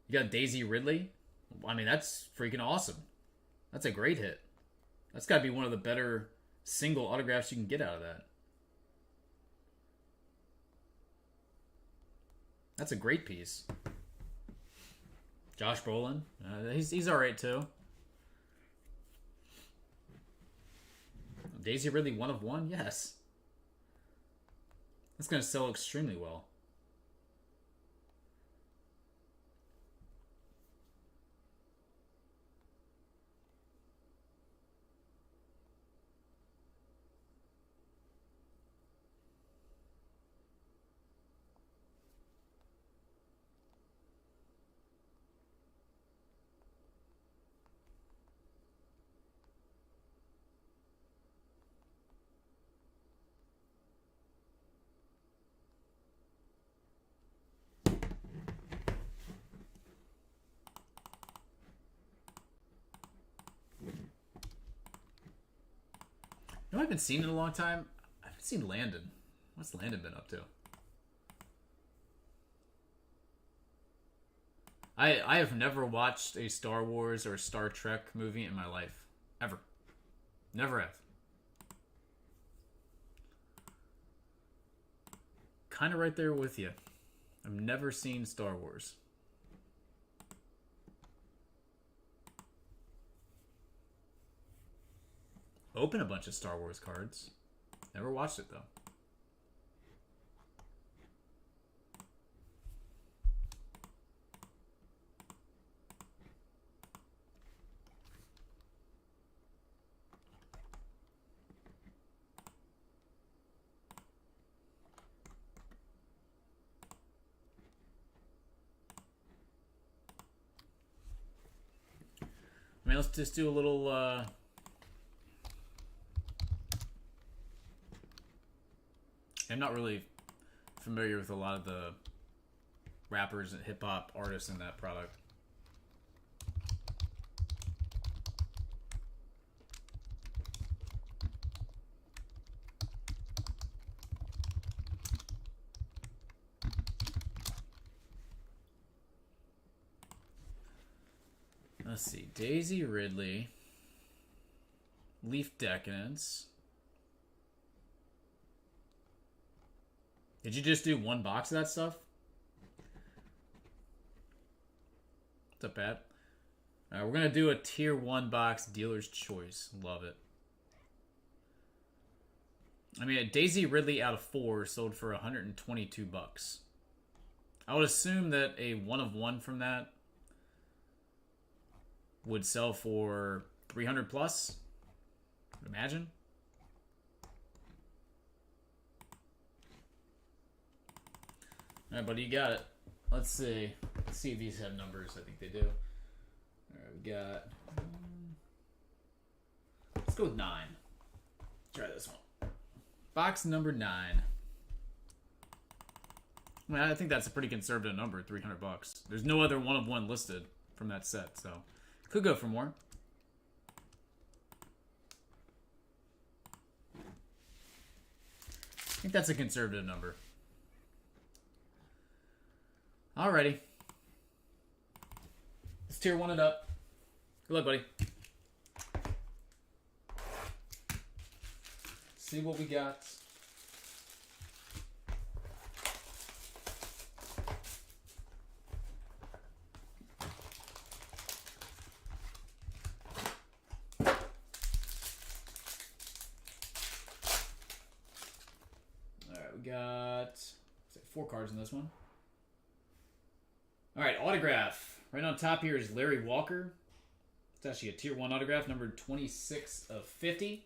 You got Daisy Ridley? I mean, that's freaking awesome. That's a great hit. That's got to be one of the better single autographs you can get out of that. That's a great piece. Josh Brolin. He's alright too. Daisy Ridley 1 of 1? Yes. That's going to sell extremely well. You know, I haven't seen in a long time. I haven't seen Landon. What's Landon been up to? I have never watched a Star Wars or Star Trek movie in my life. Ever. Never have. Kind of right there with you. I've never seen Star Wars. Open a bunch of Star Wars cards. Never watched it, though. mean, let's just do a little. I'm not really familiar with a lot of the rappers and hip hop artists in that product. Let's see. Daisy Ridley. Leaf Decadence. Did you just do one box of that stuff? What's up, Pat? Alright, we're going to do a tier 1 box Dealer's Choice. Love it. I mean, a Daisy Ridley out of 4 sold for 122 bucks. I would assume that a 1 of 1 from that would sell for 300 plus. I would imagine. Alright, buddy, you got it. Let's see. Let's see if these have numbers. I think they do. Alright, we got... let's go with 9. Try this one. Box number 9. I mean, I think that's a pretty conservative number, 300 bucks. There's no other 1 of 1 listed from that set, so... could go for more. I think that's a conservative number. Alrighty. Let's tier 1 it up. Good luck, buddy. See what we got. We got 4 cards in this one. All right, autograph. Right on top here is Larry Walker. It's actually a tier 1 autograph, number 26 of 50.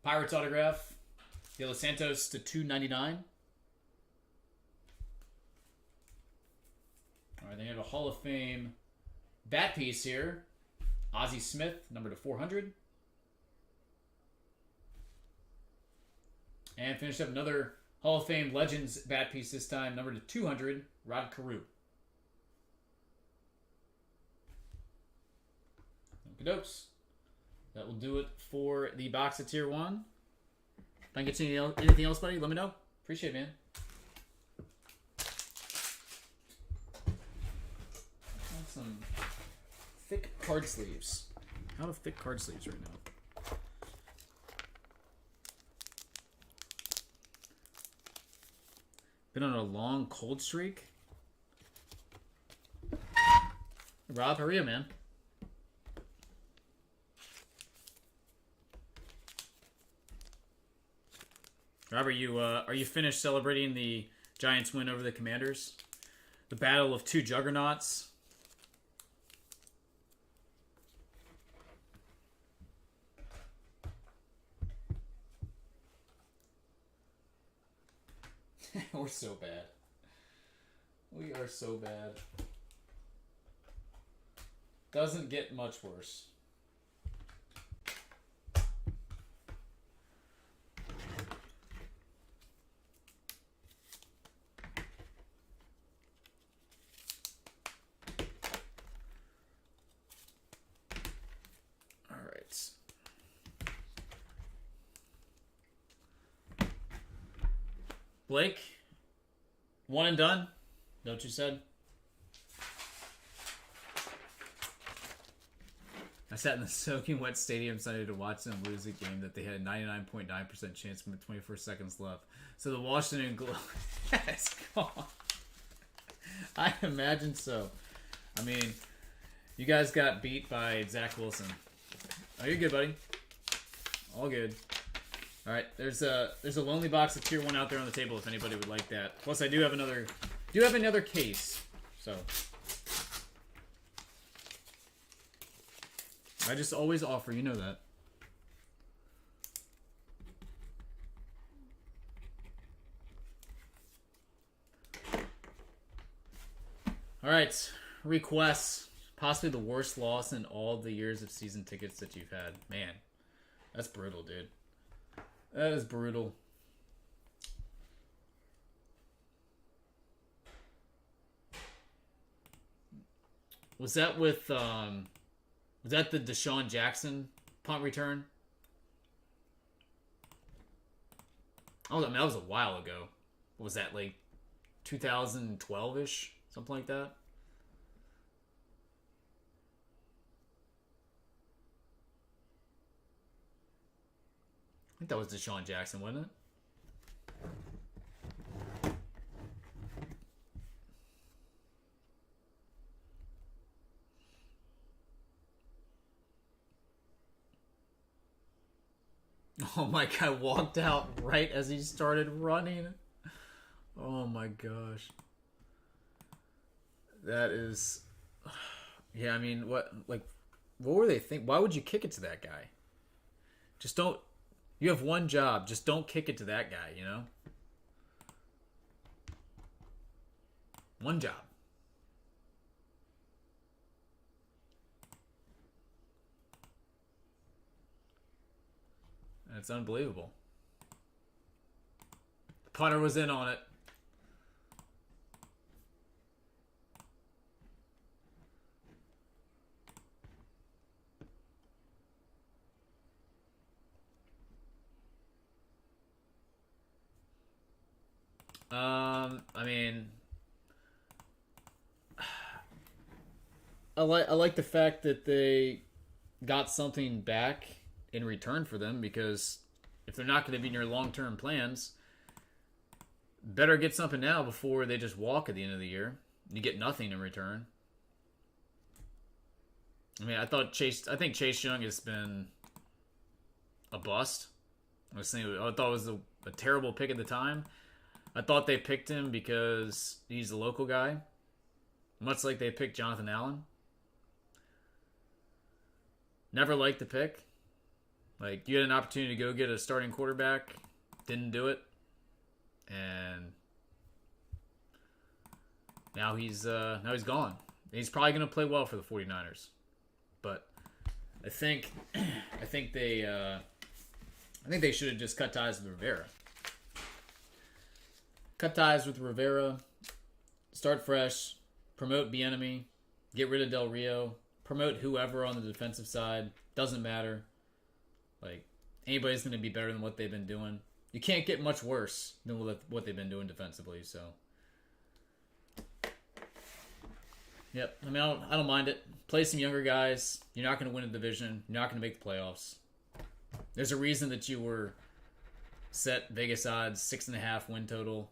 Pirates autograph. De Los Santos to 299. All right, then you have a Hall of Fame bat piece here. Ozzie Smith, number to 400. And finished up another Hall of Fame Legends bat piece this time, number to 200, Rod Carew. Okie dokes. That will do it for the box of Tier 1. If I can get you anything else, buddy, let me know. Appreciate it, man. Some thick card sleeves. Out of thick card sleeves right now. Been on a long cold streak. Rob, how are you, man? Rob, are you finished celebrating the Giants' win over the Commanders? The battle of two juggernauts. We're so bad. We are so bad. Doesn't get much worse. All right. Blake, one and done. Know what you said? I sat in the soaking wet stadium Sunday to watch them lose a game that they had a 99.9% chance with 24 seconds left. So the Washington Globe has gone. I imagine so. I mean, you guys got beat by Zach Wilson. Oh, you're good, buddy. All good. All right, there's a lonely box of Tier 1 out there on the table if anybody would like that. Plus, I do have another case. So I just always offer, you know that. All right, requests. Possibly the worst loss in all the years of season tickets that you've had. Man, that's brutal, dude. That is brutal. Was that with was that the Deshaun Jackson punt return? Oh, I mean, that was a while ago. What was that, like 2012-ish? Something like that? I think that was Deshaun Jackson, wasn't it? Oh my God, walked out right as he started running. Oh my gosh. That is... Yeah, I mean, what were they thinking? Why would you kick it to that guy? Just don't... You have one job. Just don't kick it to that guy, you know? One job. And it's unbelievable. The punter was in on it. I mean, I like the fact that they got something back in return for them, because if they're not going to be in your long-term plans, better get something now before they just walk at the end of the year. You get nothing in return. I mean, I think Chase Young has been a bust. I thought it was a terrible pick at the time. I thought they picked him because he's a local guy, much like they picked Jonathan Allen. Never liked the pick. Like, you had an opportunity to go get a starting quarterback, didn't do it, and now he's gone. He's probably going to play well for the 49ers, but I think they should have just cut ties with Rivera. Cut ties with Rivera, start fresh, promote Bieniemy, get rid of Del Rio, promote whoever on the defensive side. Doesn't matter. Like, anybody's going to be better than what they've been doing. You can't get much worse than what they've been doing defensively. So, yep. I mean, I don't mind it. Play some younger guys. You're not going to win a division. You're not going to make the playoffs. There's a reason that you were set Vegas odds 6.5 win total.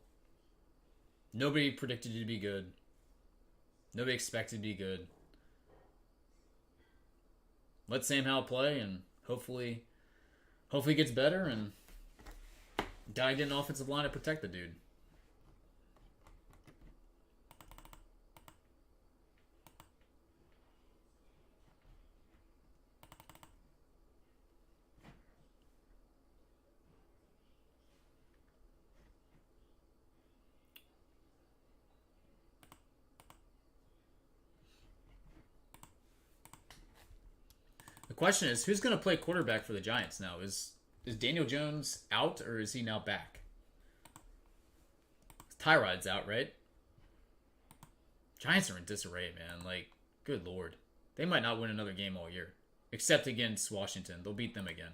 Nobody predicted you to be good. Nobody expected to be good. Let Sam Howell play, and hopefully he gets better, and gotta get an offensive line to protect the dude. The question is, who's going to play quarterback for the Giants now? Is Daniel Jones out, or is he now back? Tyrod's out, right? Giants are in disarray, man. Like, good lord. They might not win another game all year. Except against Washington. They'll beat them again.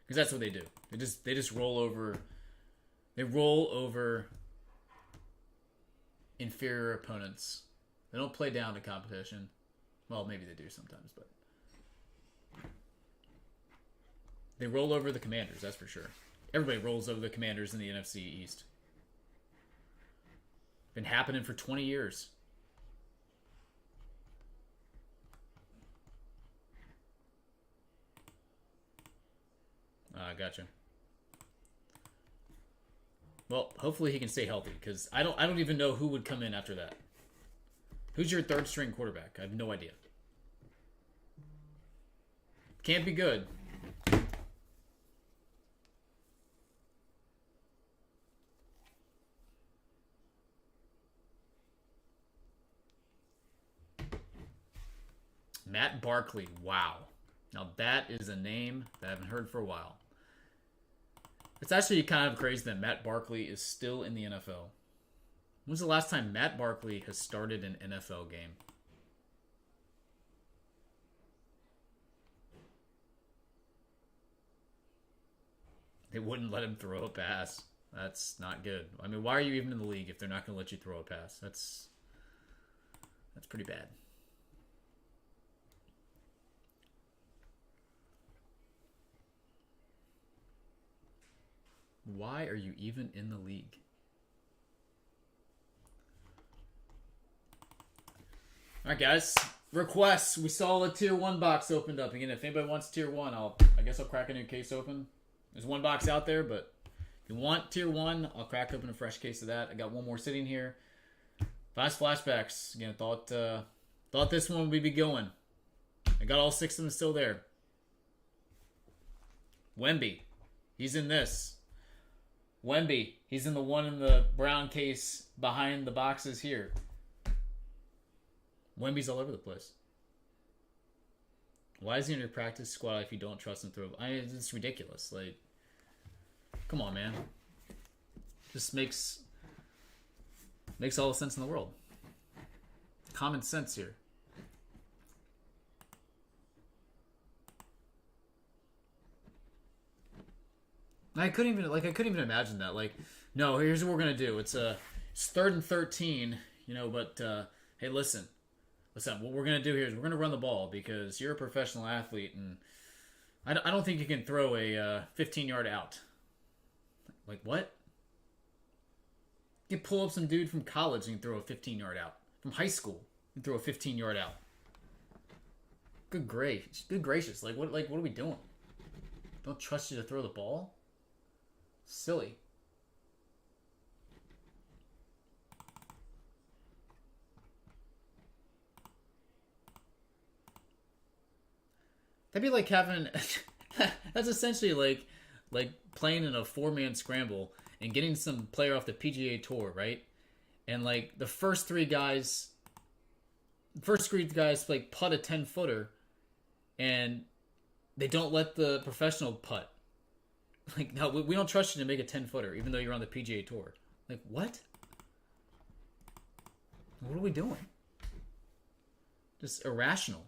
Because that's what they do. They just roll over. They roll over inferior opponents. They don't play down to competition. Well, maybe they do sometimes, but they roll over the Commanders, that's for sure. Everybody rolls over the Commanders in the NFC East. Been happening for 20 years. Gotcha. Well, hopefully he can stay healthy, because I don't even know who would come in after that. Who's your third string quarterback? I have no idea. Can't be good. Matt Barkley. Wow. Now that is a name that I haven't heard for a while. It's actually kind of crazy that Matt Barkley is still in the NFL. When's the last time Matt Barkley has started an NFL game? They wouldn't let him throw a pass. That's not good. I mean, why are you even in the league if they're not going to let you throw a pass? That's pretty bad. Why are you even in the league? Alright, guys. Requests. We saw a tier 1 box opened up. Again, if anybody wants tier 1, I guess I'll crack a new case open. There's one box out there, but if you want tier 1, I'll crack open a fresh case of that. I got one more sitting here. Fast flashbacks. Again, thought this one would be going. I got all 6 of them still there. Wemby. He's in this. Wemby. He's in the one in the brown case behind the boxes here. Wemby's all over the place. Why is he in your practice squad if you don't trust him through? It's ridiculous. Like, come on, man. Just makes all the sense in the world. Common sense here. I couldn't even imagine that. Like, no, here's what we're gonna do. It's 3rd and 13, but hey, listen. What we're going to do here is we're going to run the ball because you're a professional athlete, and I don't think you can throw a 15-yard out. Like, what? You can pull up some dude from college and throw a 15-yard out. From high school and throw a 15-yard out. Good gracious. Like, what are we doing? Don't trust you to throw the ball? Silly. That'd be like having... that's essentially like playing in a 4-man scramble and getting some player off the PGA Tour, right? And like the first three guys like putt a 10-footer, and they don't let the professional putt. Like, no, we don't trust you to make a 10-footer, even though you're on the PGA Tour. Like, what? What are we doing? Just irrational.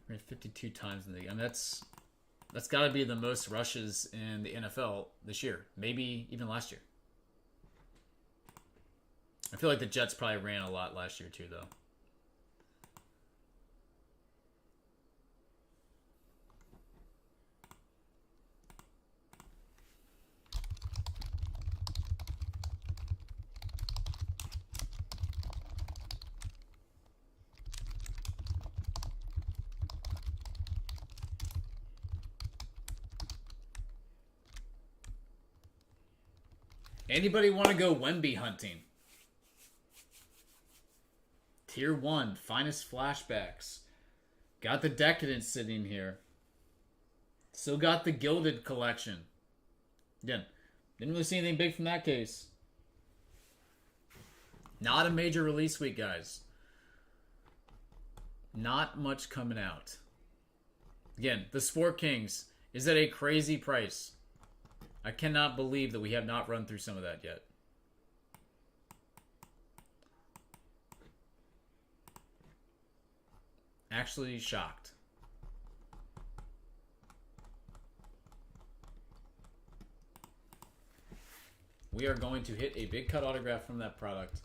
We're at 52 times in the league. I mean, that's got to be the most rushes in the NFL this year. Maybe even last year. I feel like the Jets probably ran a lot last year too, though. Anybody want to go Wemby hunting? Tier 1, finest flashbacks. Got the Decadence sitting here. Still got the Gilded collection. Again, didn't really see anything big from that case. Not a major release week, guys. Not much coming out. Again, the Sport Kings is at a crazy price. I cannot believe that we have not run through some of that yet. Actually shocked. We are going to hit a big cut autograph from that product.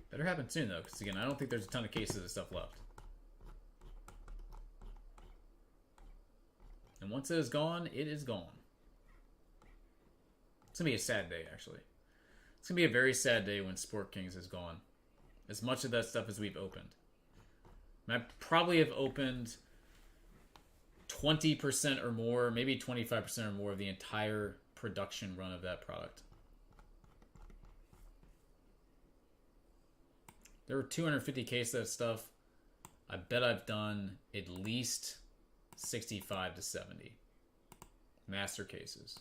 Better happen soon, though, because, again, I don't think there's a ton of cases of stuff left. And once it is gone, it is gone. It's going to be a sad day, actually. It's going to be a very sad day when Sport Kings is gone. As much of that stuff as we've opened. And I probably have opened 20% or more, maybe 25% or more of the entire production run of that product. There were 250 cases of stuff. I bet I've done at least 65 to 70. Master cases.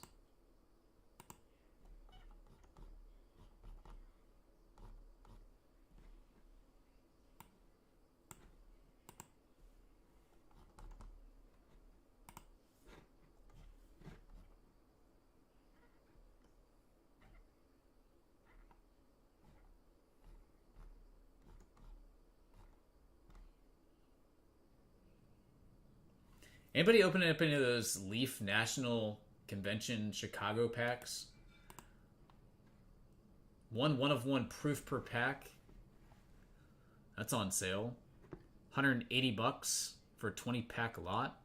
Anybody opening up any of those Leaf National Convention Chicago packs? One of one proof per pack. That's on sale. $180 for a 20 pack lot.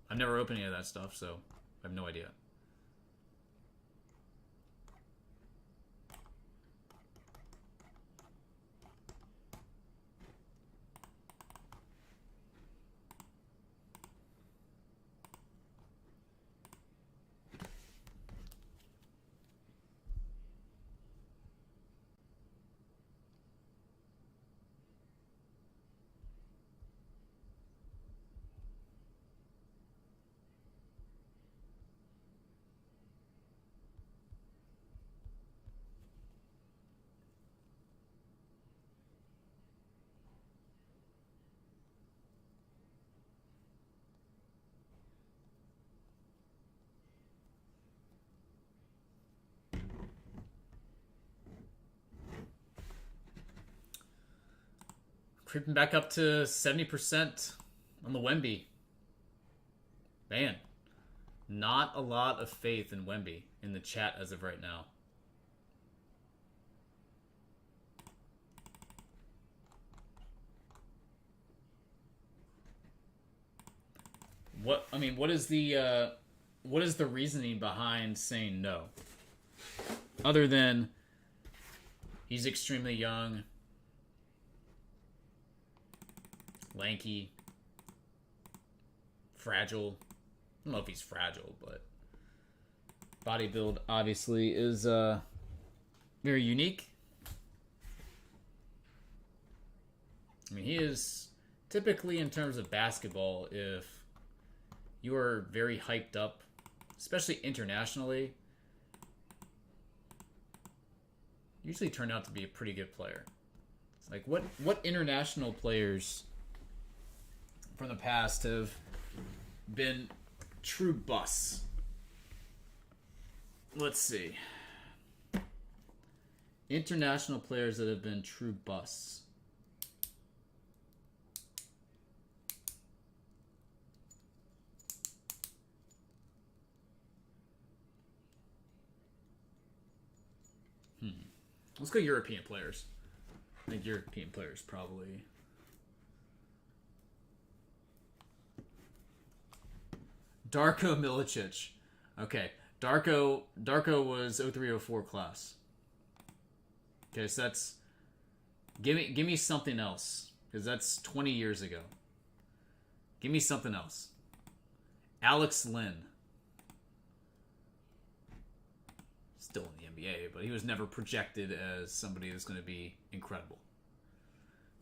I've never opened any of that stuff, so I have no idea. Creeping back up to 70% on the Wemby. Man, not a lot of faith in Wemby in the chat as of right now. What is the reasoning behind saying no? Other than he's extremely young, lanky, fragile. I don't know if he's fragile, but body build obviously is very unique. I mean, he is typically, in terms of basketball, if you are very hyped up, especially internationally, usually turn out to be a pretty good player. Like, what international players from the past have been true busts? Let's see. International players that have been true busts. Let's go European players. I think European players probably. Darko Milicic. Okay. Darko was 0304 class. Okay, so that's give me something else, because that's 20 years ago. Give me something else. Alex Lynn. Still in the NBA, but he was never projected as somebody that's going to be incredible.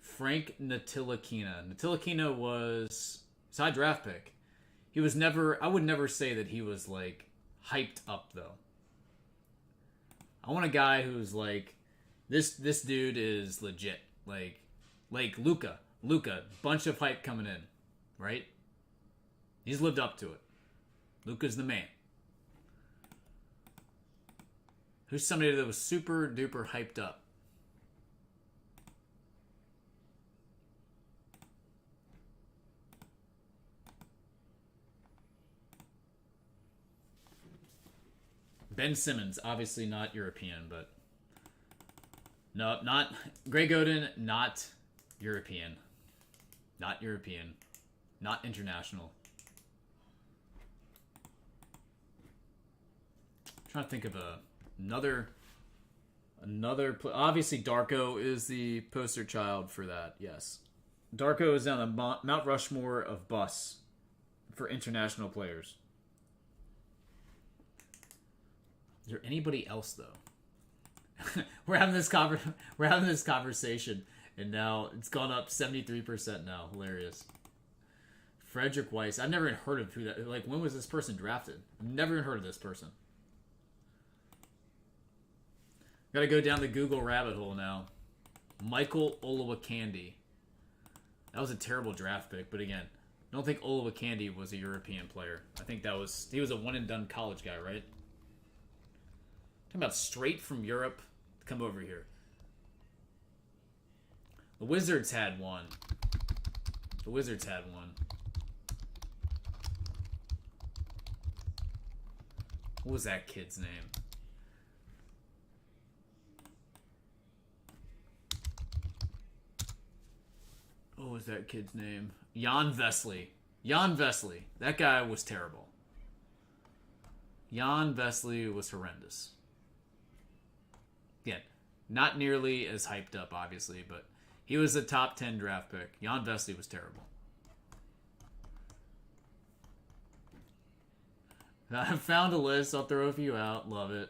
Frank Ntilikina. Ntilikina was his high draft pick. He was never, I would never say that he was like hyped up though. I want a guy who's like, this dude is legit. Like Luka, bunch of hype coming in, right? He's lived up to it. Luka's the man. Who's somebody that was super duper hyped up? Ben Simmons, obviously not European, but no, not Greg Oden, not European. Not European. Not international. I'm trying to think of another obviously Darko is the poster child for that. Yes. Darko is on the Mount Rushmore of busts for international players. Is there anybody else though? we're having this conversation, and now it's gone up 73% now. Hilarious. Frederick Weiss. I've never even heard of who that. Like, when was this person drafted? I've never even heard of this person. Gotta go down the Google rabbit hole now. Michael Olowokandi. That was a terrible draft pick, but again, I don't think Olowokandi was a European player. I think he was a one-and-done college guy, right? Talking about straight from Europe to come over here. The Wizards had one. The Wizards had one. What was that kid's name? What was that kid's name? Jan Vesely. Jan Vesely. That guy was terrible. Jan Vesely was horrendous. Again, not nearly as hyped up, obviously, but he was a top 10 draft pick. Jan Vesely was terrible. I found a list. I'll throw a few out. Love it.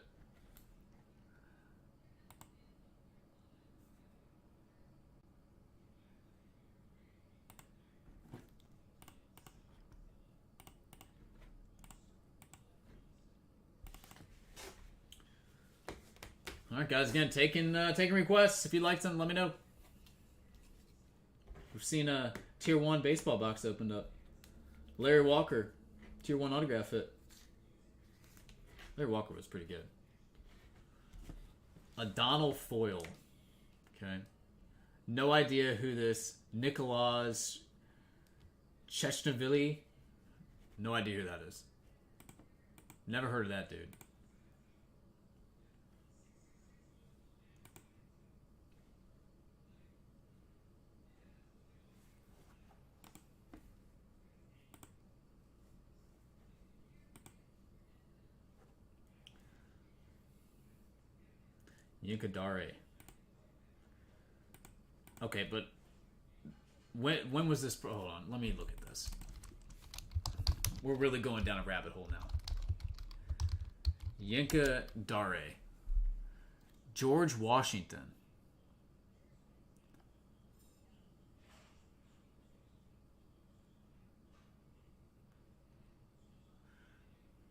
All right, guys. Again, taking requests. If you'd like some, let me know. We've seen a Tier 1 baseball box opened up. Larry Walker, Tier 1 autograph hit. Larry Walker was pretty good. A Donald Foyle. Okay. No idea who this Nicolas Chechnevili. No idea who that is. Never heard of that dude. Yunkadare. Okay, but when was this? Hold on, let me look at this. We're really going down a rabbit hole now. Yunkadare. George Washington.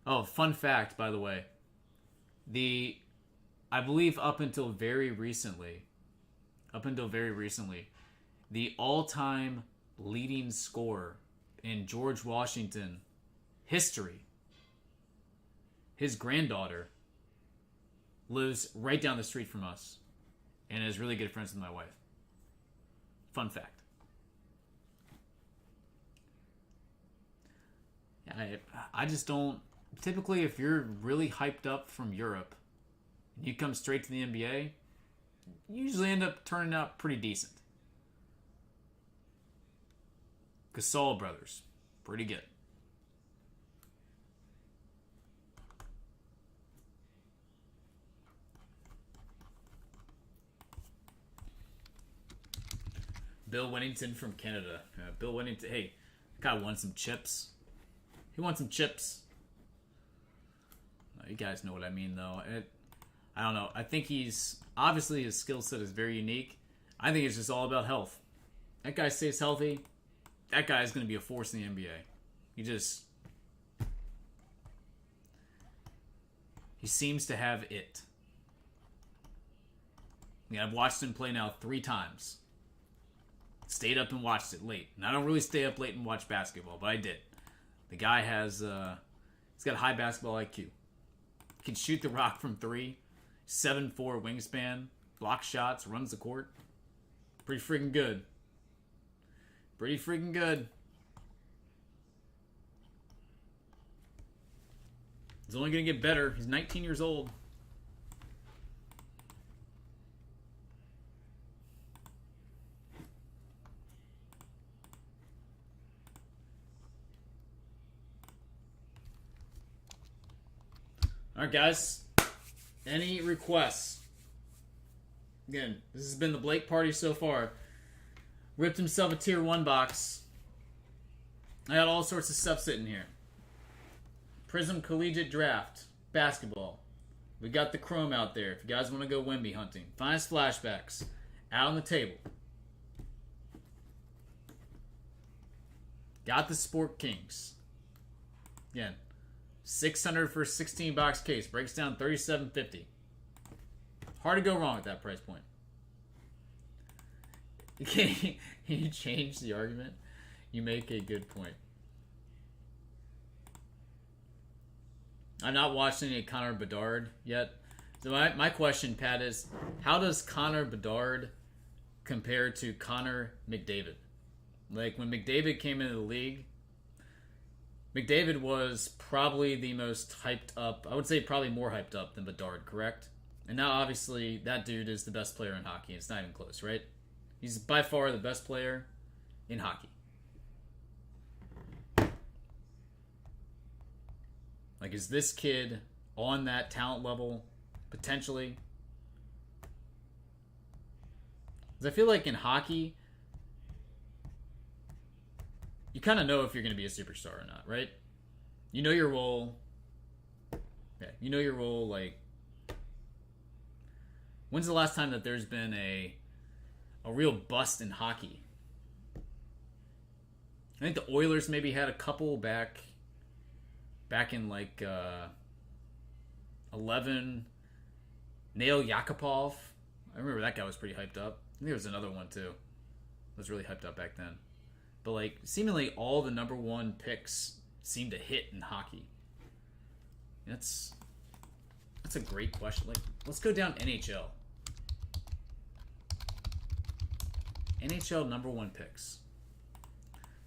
Oh, fun fact, by the way. I believe up until very recently, the all-time leading scorer in George Washington history, his granddaughter, lives right down the street from us and is really good friends with my wife. Fun fact. I just don't... Typically, if you're really hyped up from Europe, you come straight to the NBA, you usually end up turning out pretty decent. Gasol brothers, pretty good. Bill Winnington from Canada. Bill Winnington, hey, guy won some chips. He won some chips. You guys know what I mean, though. I don't know. I think obviously his skill set is very unique. I think it's just all about health. That guy stays healthy. That guy is going to be a force in the NBA. He seems to have it. Yeah, I've watched him play now 3 times. Stayed up and watched it late. And I don't really stay up late and watch basketball, but I did. The guy he's got high basketball IQ. Can shoot the rock from 3. 7'4" wingspan, blocks shots, runs the court. Pretty freaking good. Pretty freaking good. He's only going to get better. He's 19 years old. All right, guys. Any requests? Again, this has been the Blake party so far. Ripped himself a Tier 1 box. I got all sorts of stuff sitting here. Prism Collegiate Draft. Basketball. We got the Chrome out there if you guys want to go Wemby hunting. Finest Flashbacks. Out on the table. Got the Sport Kings. Again, 600 for a 16-box case. Breaks down $37.50. Hard to go wrong at that price point. Can you change the argument? You make a good point. I'm not watching any Connor Bedard yet. So my question, Pat, is how does Connor Bedard compare to Connor McDavid? Like, when McDavid came into the league, McDavid was probably the most hyped up. I would say probably more hyped up than Bedard, correct? And now, obviously, that dude is the best player in hockey. It's not even close, right? He's by far the best player in hockey. Like, is this kid on that talent level, potentially? Because I feel like in hockey, you kind of know if you're going to be a superstar or not, right? You know your role. Yeah, you know your role. Like, when's the last time that there's been a real bust in hockey? I think the Oilers maybe had a couple back in like 11. Nail Yakupov. I remember that guy was pretty hyped up. I think there was another one too. Was really hyped up back then. But like, seemingly all the number one picks seem to hit in hockey. That's a great question. Like, let's go down NHL. NHL number one picks.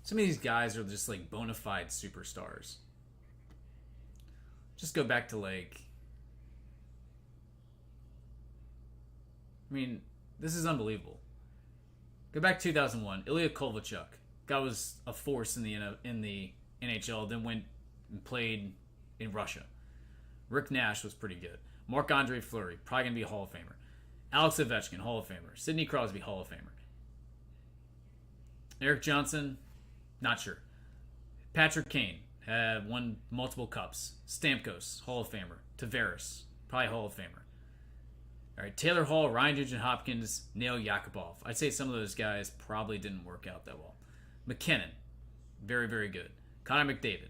Some of these guys are just like bona fide superstars. Just go back to like, I mean, this is unbelievable. Go back to 2001. Ilya Kovalchuk. Guy was a force in the NHL, then went and played in Russia. Rick Nash was pretty good. Marc-Andre Fleury, probably going to be a Hall of Famer. Alex Ovechkin, Hall of Famer. Sidney Crosby, Hall of Famer. Eric Johnson, not sure. Patrick Kane had won multiple cups. Stamkos, Hall of Famer. Tavares, probably Hall of Famer. All right, Taylor Hall, Ryan Nugent-Hopkins, Nail Yakupov. I'd say some of those guys probably didn't work out that well. McKinnon, very, very good. Connor McDavid.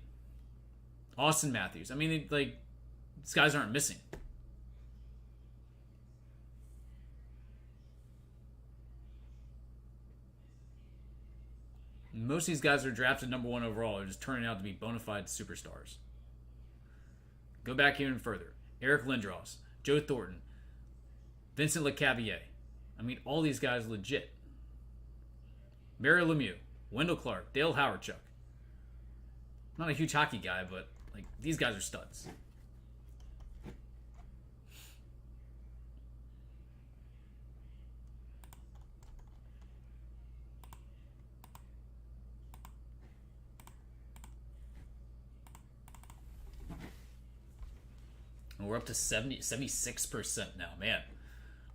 Austin Matthews. I mean, like, these guys aren't missing. Most of these guys are drafted number one overall. They're just turning out to be bona fide superstars. Go back even further. Eric Lindros, Joe Thornton, Vincent Lecavalier. I mean, all these guys are legit. Mario Lemieux, Wendell Clark, Dale Howardchuk. I'm not a huge hockey guy, but like, these guys are studs. And we're up to 76% now. Man,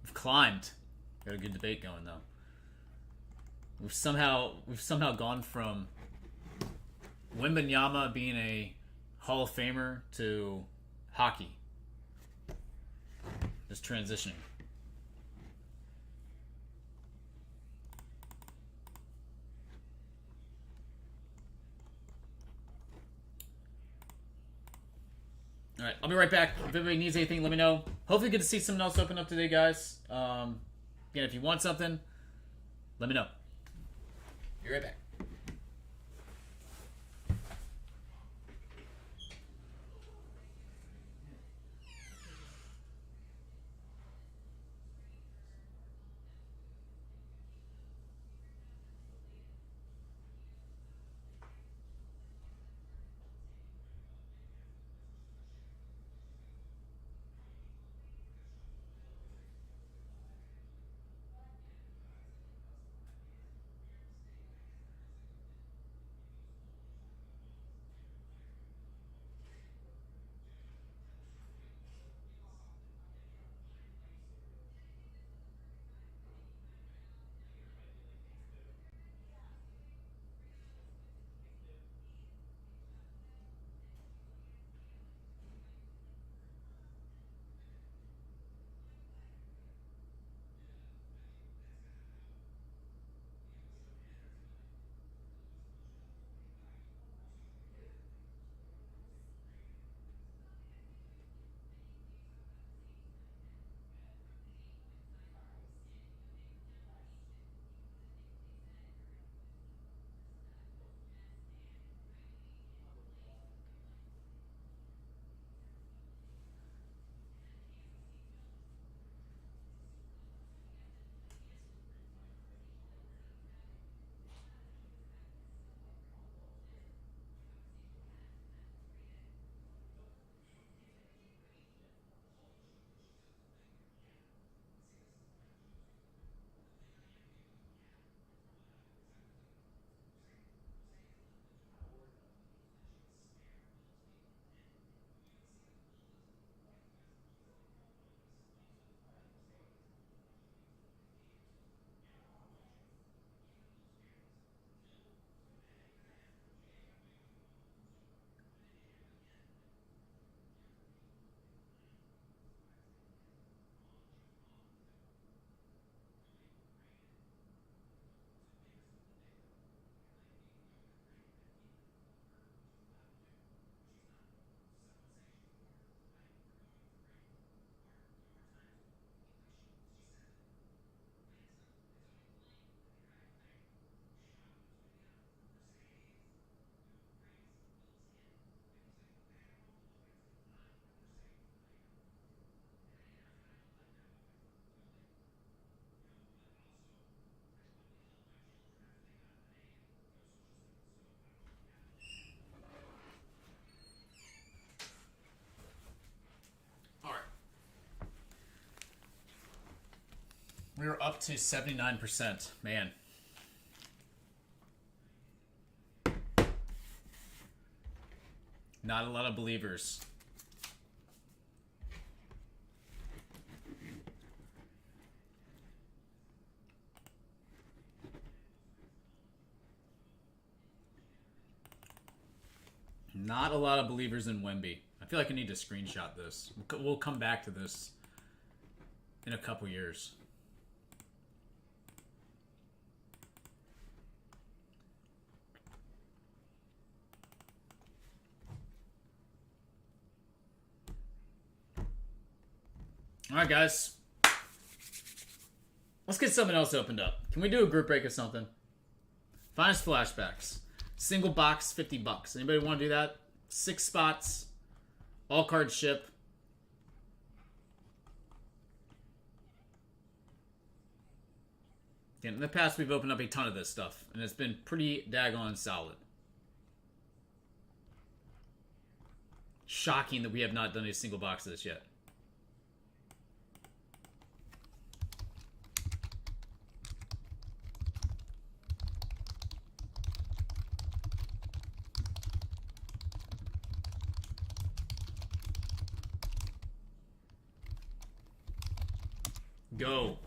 we've climbed. Got a good debate going though. We've somehow gone from Wembanyama being a Hall of Famer to hockey. Just transitioning. All right, I'll be right back. If anybody needs anything, let me know. Hopefully get to see something else open up today, guys. Again, if you want something, let me know. Be right back. We're up to 79%. Man. Not a lot of believers. Not a lot of believers in Wemby. I feel like I need to screenshot this. We'll come back to this in a couple years. All right, guys. Let's get something else opened up. Can we do a group break or something? Finest Flashbacks. Single box, $50. Anybody want to do that? 6 spots. All cards ship. Again, in the past, we've opened up a ton of this stuff, and it's been pretty daggone solid. Shocking that we have not done a single box of this yet. Go.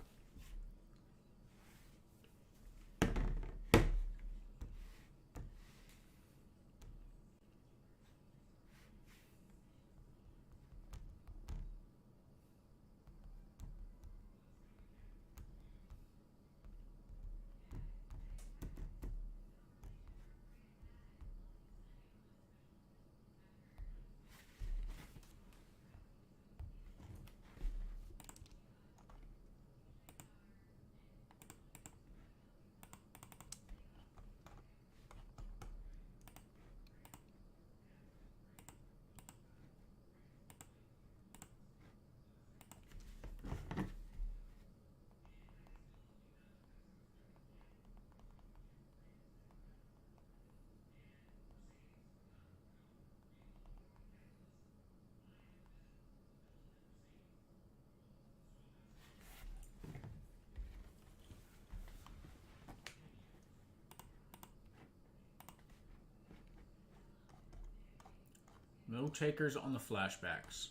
No takers on the flashbacks.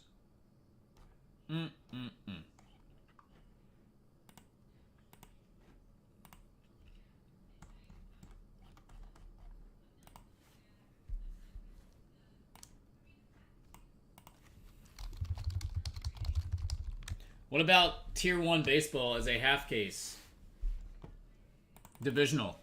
What about Tier 1 baseball as a half case? Divisional.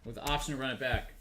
With the option to run it back.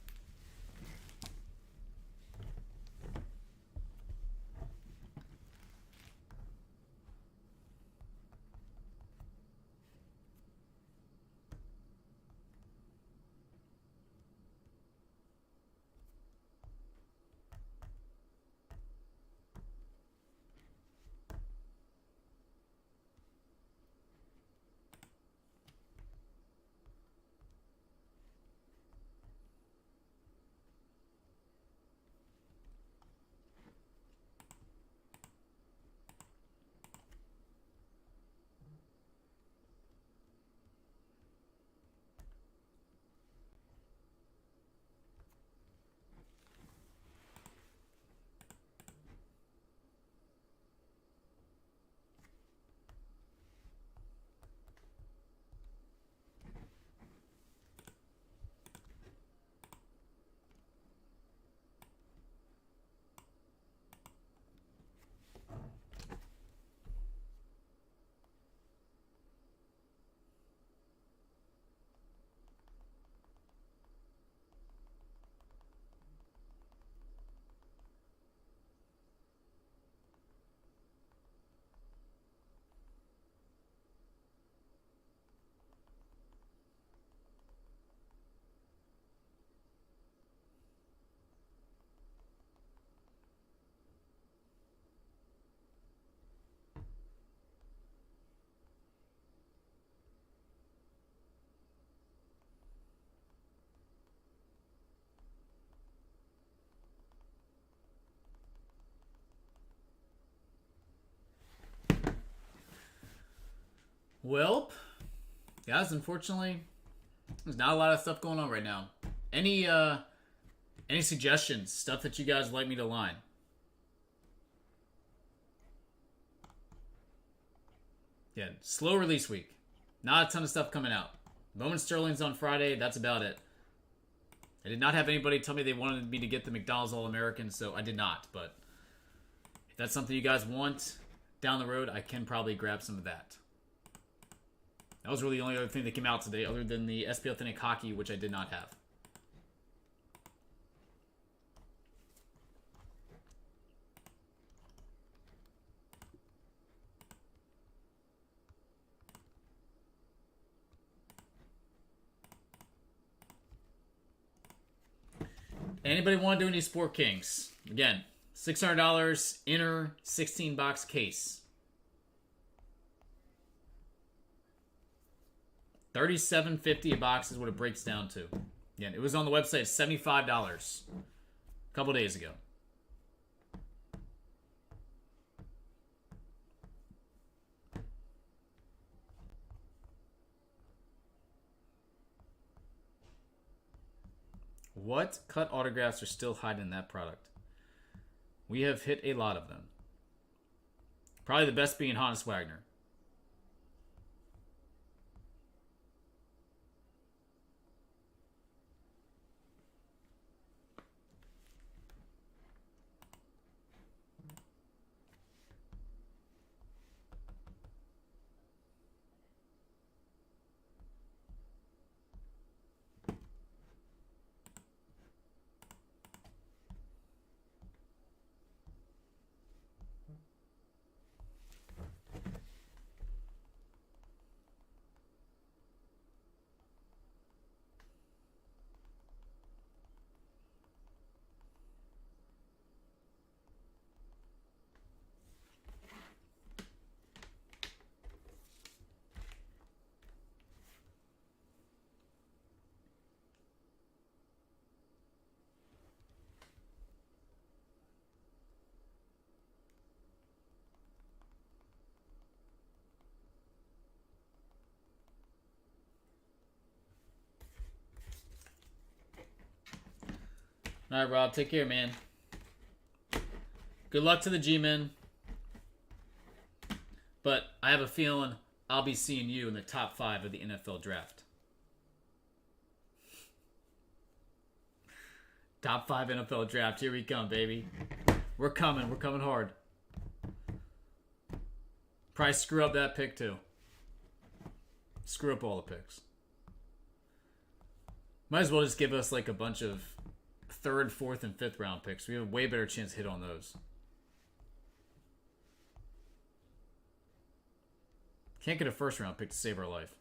Well, guys, unfortunately, there's not a lot of stuff going on right now. Any suggestions? Stuff that you guys would like me to line? Yeah, slow release week. Not a ton of stuff coming out. Bowman Sterling's on Friday. That's about it. I did not have anybody tell me they wanted me to get the McDonald's All-American, so I did not. But if that's something you guys want down the road, I can probably grab some of that. That was really the only other thing that came out today, other than the SP Authentic Hockey, which I did not have. Anybody want to do any Sport Kings? Again, $600 inner 16-box case. $37.50 a box is what it breaks down to. Again, it was on the website $75 a couple days ago. What cut autographs are still hiding in that product? We have hit a lot of them. Probably the best being Hannes Wagner. All right, Rob. Take care, man. Good luck to the G-Men. But I have a feeling I'll be seeing you in the top 5 of the NFL draft. Top 5 NFL draft. Here we come, baby. We're coming. We're coming hard. Probably screw up that pick, too. Screw up all the picks. Might as well just give us like a bunch of 3rd, 4th, and 5th round picks. We have a way better chance to hit on those. Can't get a 1st round pick to save our life.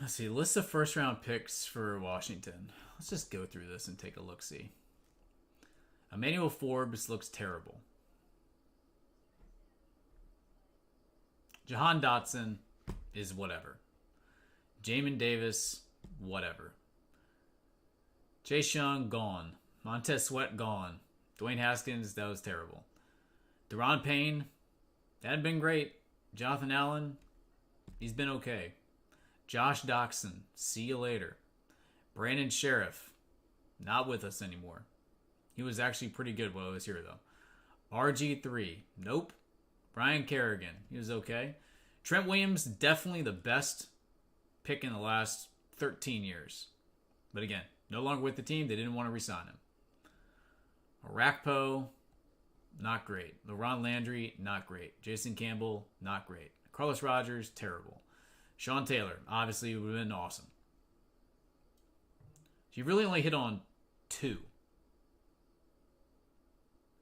Let's see, list of 1st round picks for Washington. Let's just go through this and take a look-see. Emmanuel Forbes looks terrible. Jahan Dotson is whatever. Jamin Davis, whatever. Chase Young, gone. Montez Sweat, gone. Dwayne Haskins, that was terrible. Deron Payne, that had been great. Jonathan Allen, he's been okay. Josh Doxson, see you later. Brandon Sheriff, not with us anymore. He was actually pretty good while I was here, though. RG3, nope. Brian Kerrigan, he was okay. Trent Williams, definitely the best pick in the last 13 years. But again, no longer with the team. They didn't want to re-sign him. Arakpo, not great. LaRon Landry, not great. Jason Campbell, not great. Carlos Rogers, terrible. Sean Taylor, obviously, would have been awesome. You really only hit on 2.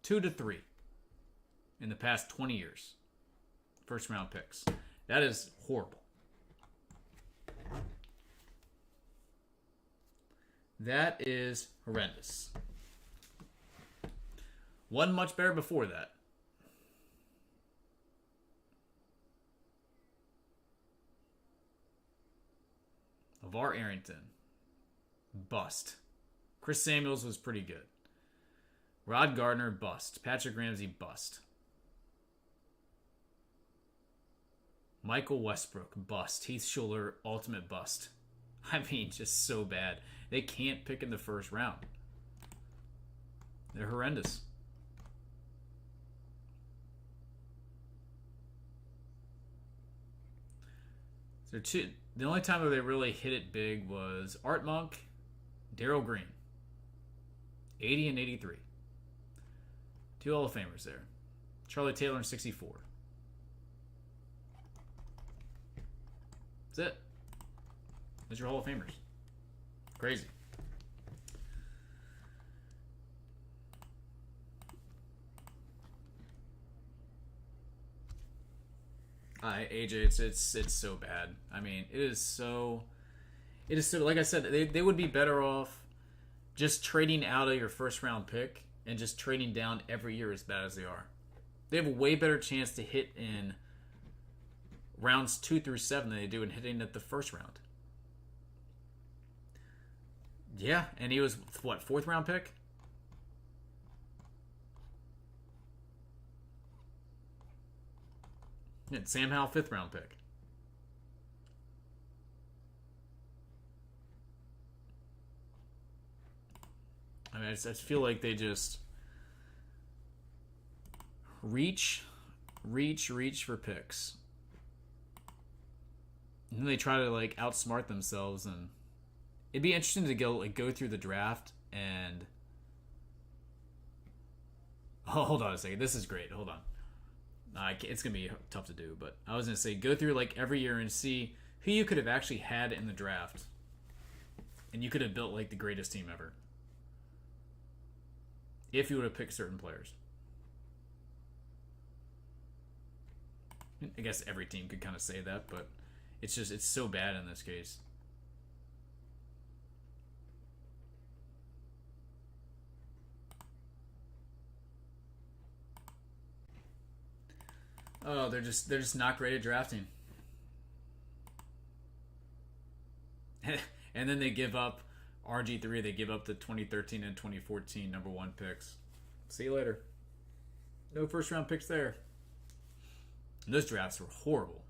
2 to 3 in the past 20 years. 1st round picks. That is horrible. That is horrendous. Wasn't much better before that. LeVar Arrington. Bust. Chris Samuels was pretty good. Rod Gardner, bust. Patrick Ramsey, bust. Michael Westbrook, bust. Heath Schuler, ultimate bust. I mean, just so bad. They can't pick in the first round. They're horrendous. The only time that they really hit it big was Art Monk, Darryl Green. 80 and 83. 2 Hall of Famers there. Charlie Taylor in 64. That's it. Those are your Hall of Famers. Crazy. AJ, it's so bad. I mean, it is so like I said, they would be better off just trading out of your first round pick and just trading down every year as bad as they are. They have a way better chance to hit in rounds 2 through 7 than they do in hitting at the first round. Yeah, and he was what, 4th round pick? And Sam Howell, 5th round pick. I mean, I just feel like they just reach for picks. And then they try to like outsmart themselves, and it'd be interesting to go through the draft and hold on a second. This is great. Hold on. It's going to be tough to do, but I was going to say go through like every year and see who you could have actually had in the draft. And you could have built like the greatest team ever. If you would have picked certain players. I guess every team could kind of say that, but it's so bad in this case. Oh, they're just not great at drafting. And then they give up RG3. They give up the 2013 and 2014 number 1 picks. See you later. No first round picks there. And those drafts were horrible.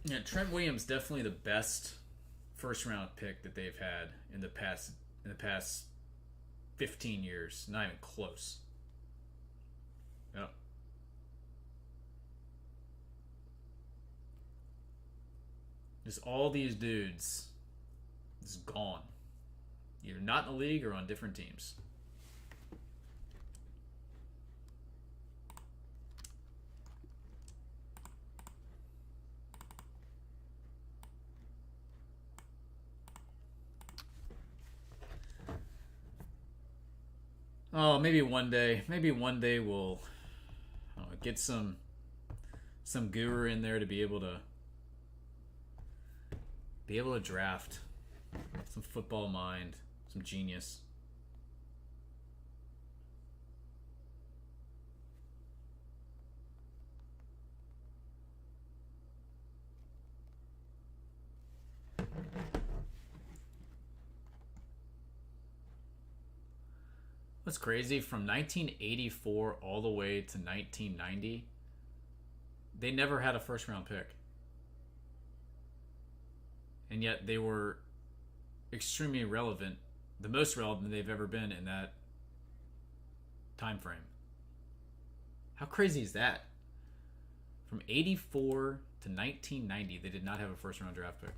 Yeah, Trent Williams definitely the best first round pick that they've had in the past 15 years. Not even close. Yep. Just all these dudes just gone. Either not in the league or on different teams. Oh, maybe one day we'll get some guru in there to be able to draft, some football mind, some genius. What's crazy, from 1984 all the way to 1990, they never had a first round pick. And yet they were extremely relevant, the most relevant they've ever been in that time frame. How crazy is that? From 84 to 1990, they did not have a first round draft pick.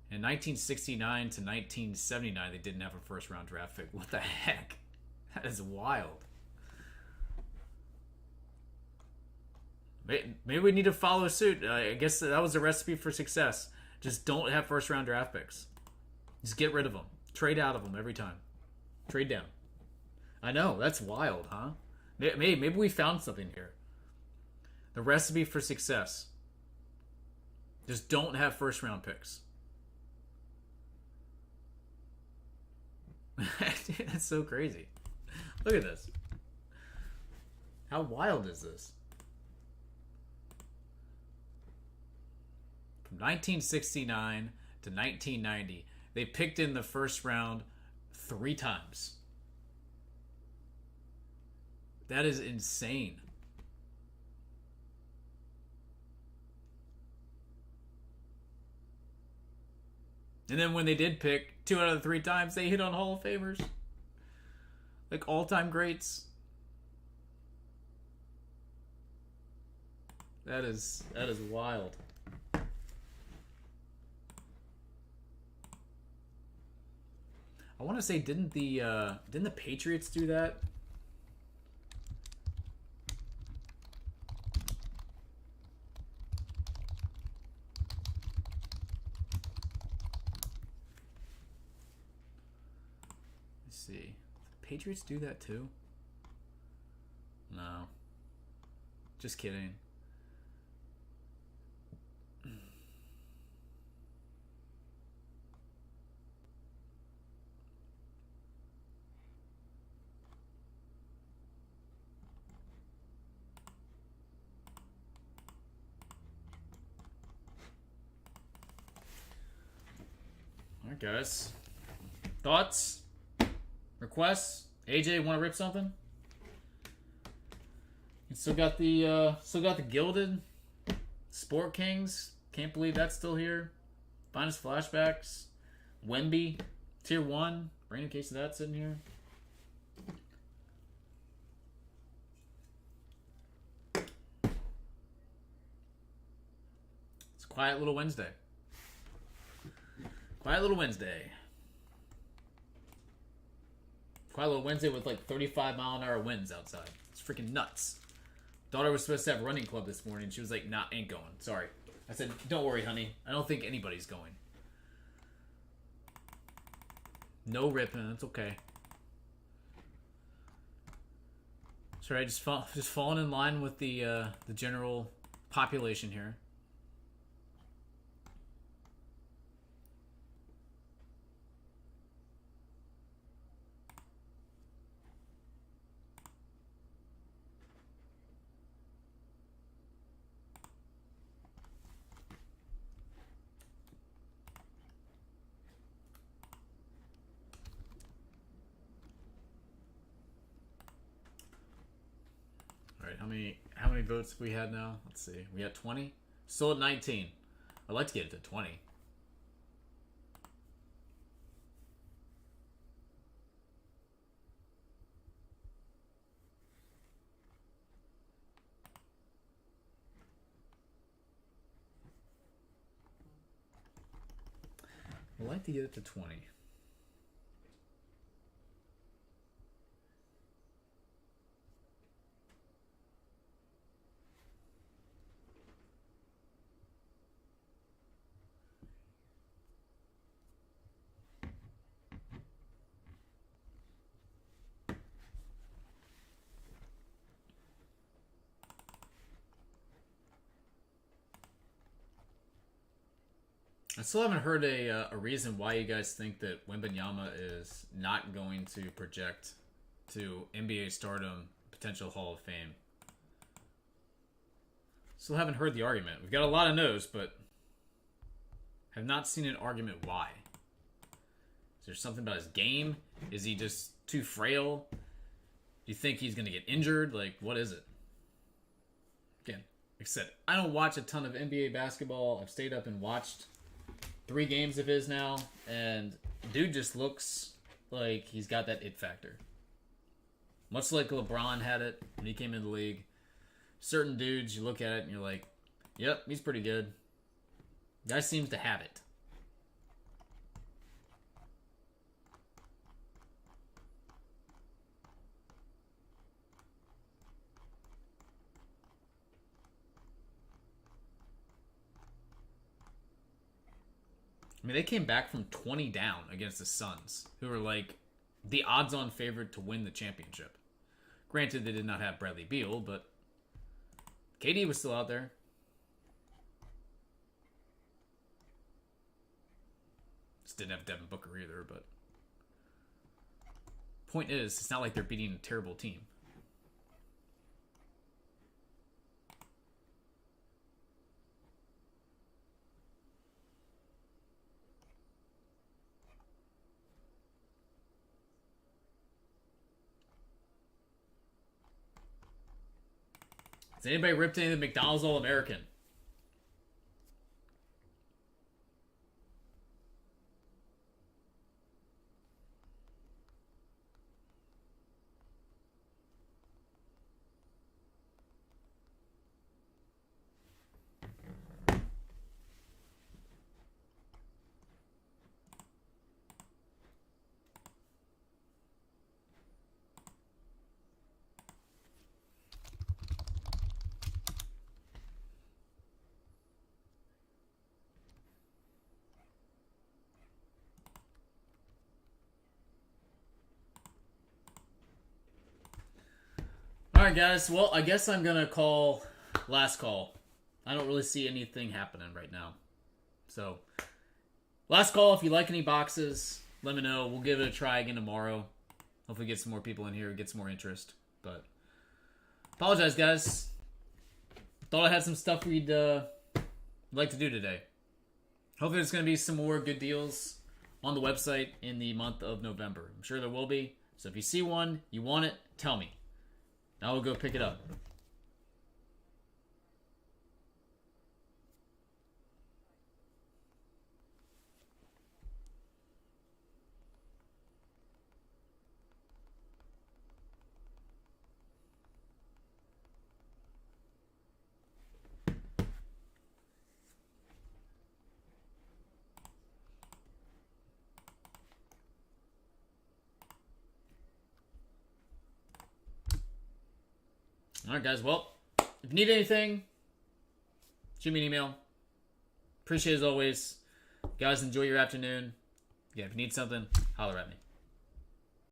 In 1969 to 1979, they didn't have a first round draft pick. What the heck? That is wild. Maybe we need to follow suit. I guess that was a recipe for success. Just don't have first round draft picks. Just get rid of them. Trade out of them every time. Trade down. I know, that's wild, huh? Maybe we found something here. The recipe for success. Just don't have first round picks. Dude, that's so crazy. Look at this. How wild is this? From 1969 to 1990, they picked in the first round 3 times. That is insane. And then when they did pick, 2 out of the 3 times, they hit on Hall of Famers. Like all-time greats. That is wild. I want to say, didn't the Patriots do that? Let's see. The Patriots do that too? No. Just kidding. Alright, guys. Thoughts? Requests? AJ, want to rip something? You still got the Gilded Sport Kings. Can't believe that's still here. Finest Flashbacks. Wemby Tier 1. Random case of that sitting here. It's a quiet little Wednesday. Quiet little Wednesday. Quiet little Wednesday with like 35-mile-an-hour winds outside. It's freaking nuts. Daughter was supposed to have running club this morning. She was like, nah, ain't going. Sorry. I said, don't worry, honey. I don't think anybody's going. No ripping. That's okay. Sorry, just falling in line with the general population here. How many votes we had now? Let's see. We had 20. Still at 19. I'd like to get it to 20. I'd like to get it to 20. I still haven't heard a reason why you guys think that Wembanyama is not going to project to NBA stardom, potential Hall of Fame. Still haven't heard the argument. We've got a lot of no's, but have not seen an argument why. Is there something about his game? Is he just too frail? Do you think he's going to get injured? Like, what is it? Again, like I said, I don't watch a ton of NBA basketball. I've stayed up and watched 3 games of his now, and dude just looks like he's got that it factor. Much like LeBron had it when he came into the league. Certain dudes, you look at it and you're like, yep, he's pretty good. Guy seems to have it. I mean, they came back from 20 down against the Suns, who were like the odds-on favorite to win the championship. Granted, they did not have Bradley Beal, but KD was still out there. Just didn't have Devin Booker either, but point is, it's not like they're beating a terrible team. Has anybody ripped any of the McDonald's All-American? Alright guys, well, I guess I'm gonna call last call. I don't really see anything happening right now. So, last call, if you like any boxes, let me know. We'll give it a try again tomorrow. Hopefully get some more people in here, get some more interest. But, apologize guys. Thought I had some stuff we'd like to do today. Hopefully there's going to be some more good deals on the website in the month of November. I'm sure there will be. So if you see one, you want it, tell me. I will go pick it up. Alright guys, well, if you need anything, shoot me an email. Appreciate it as always. Guys, enjoy your afternoon. Yeah, if you need something, holler at me.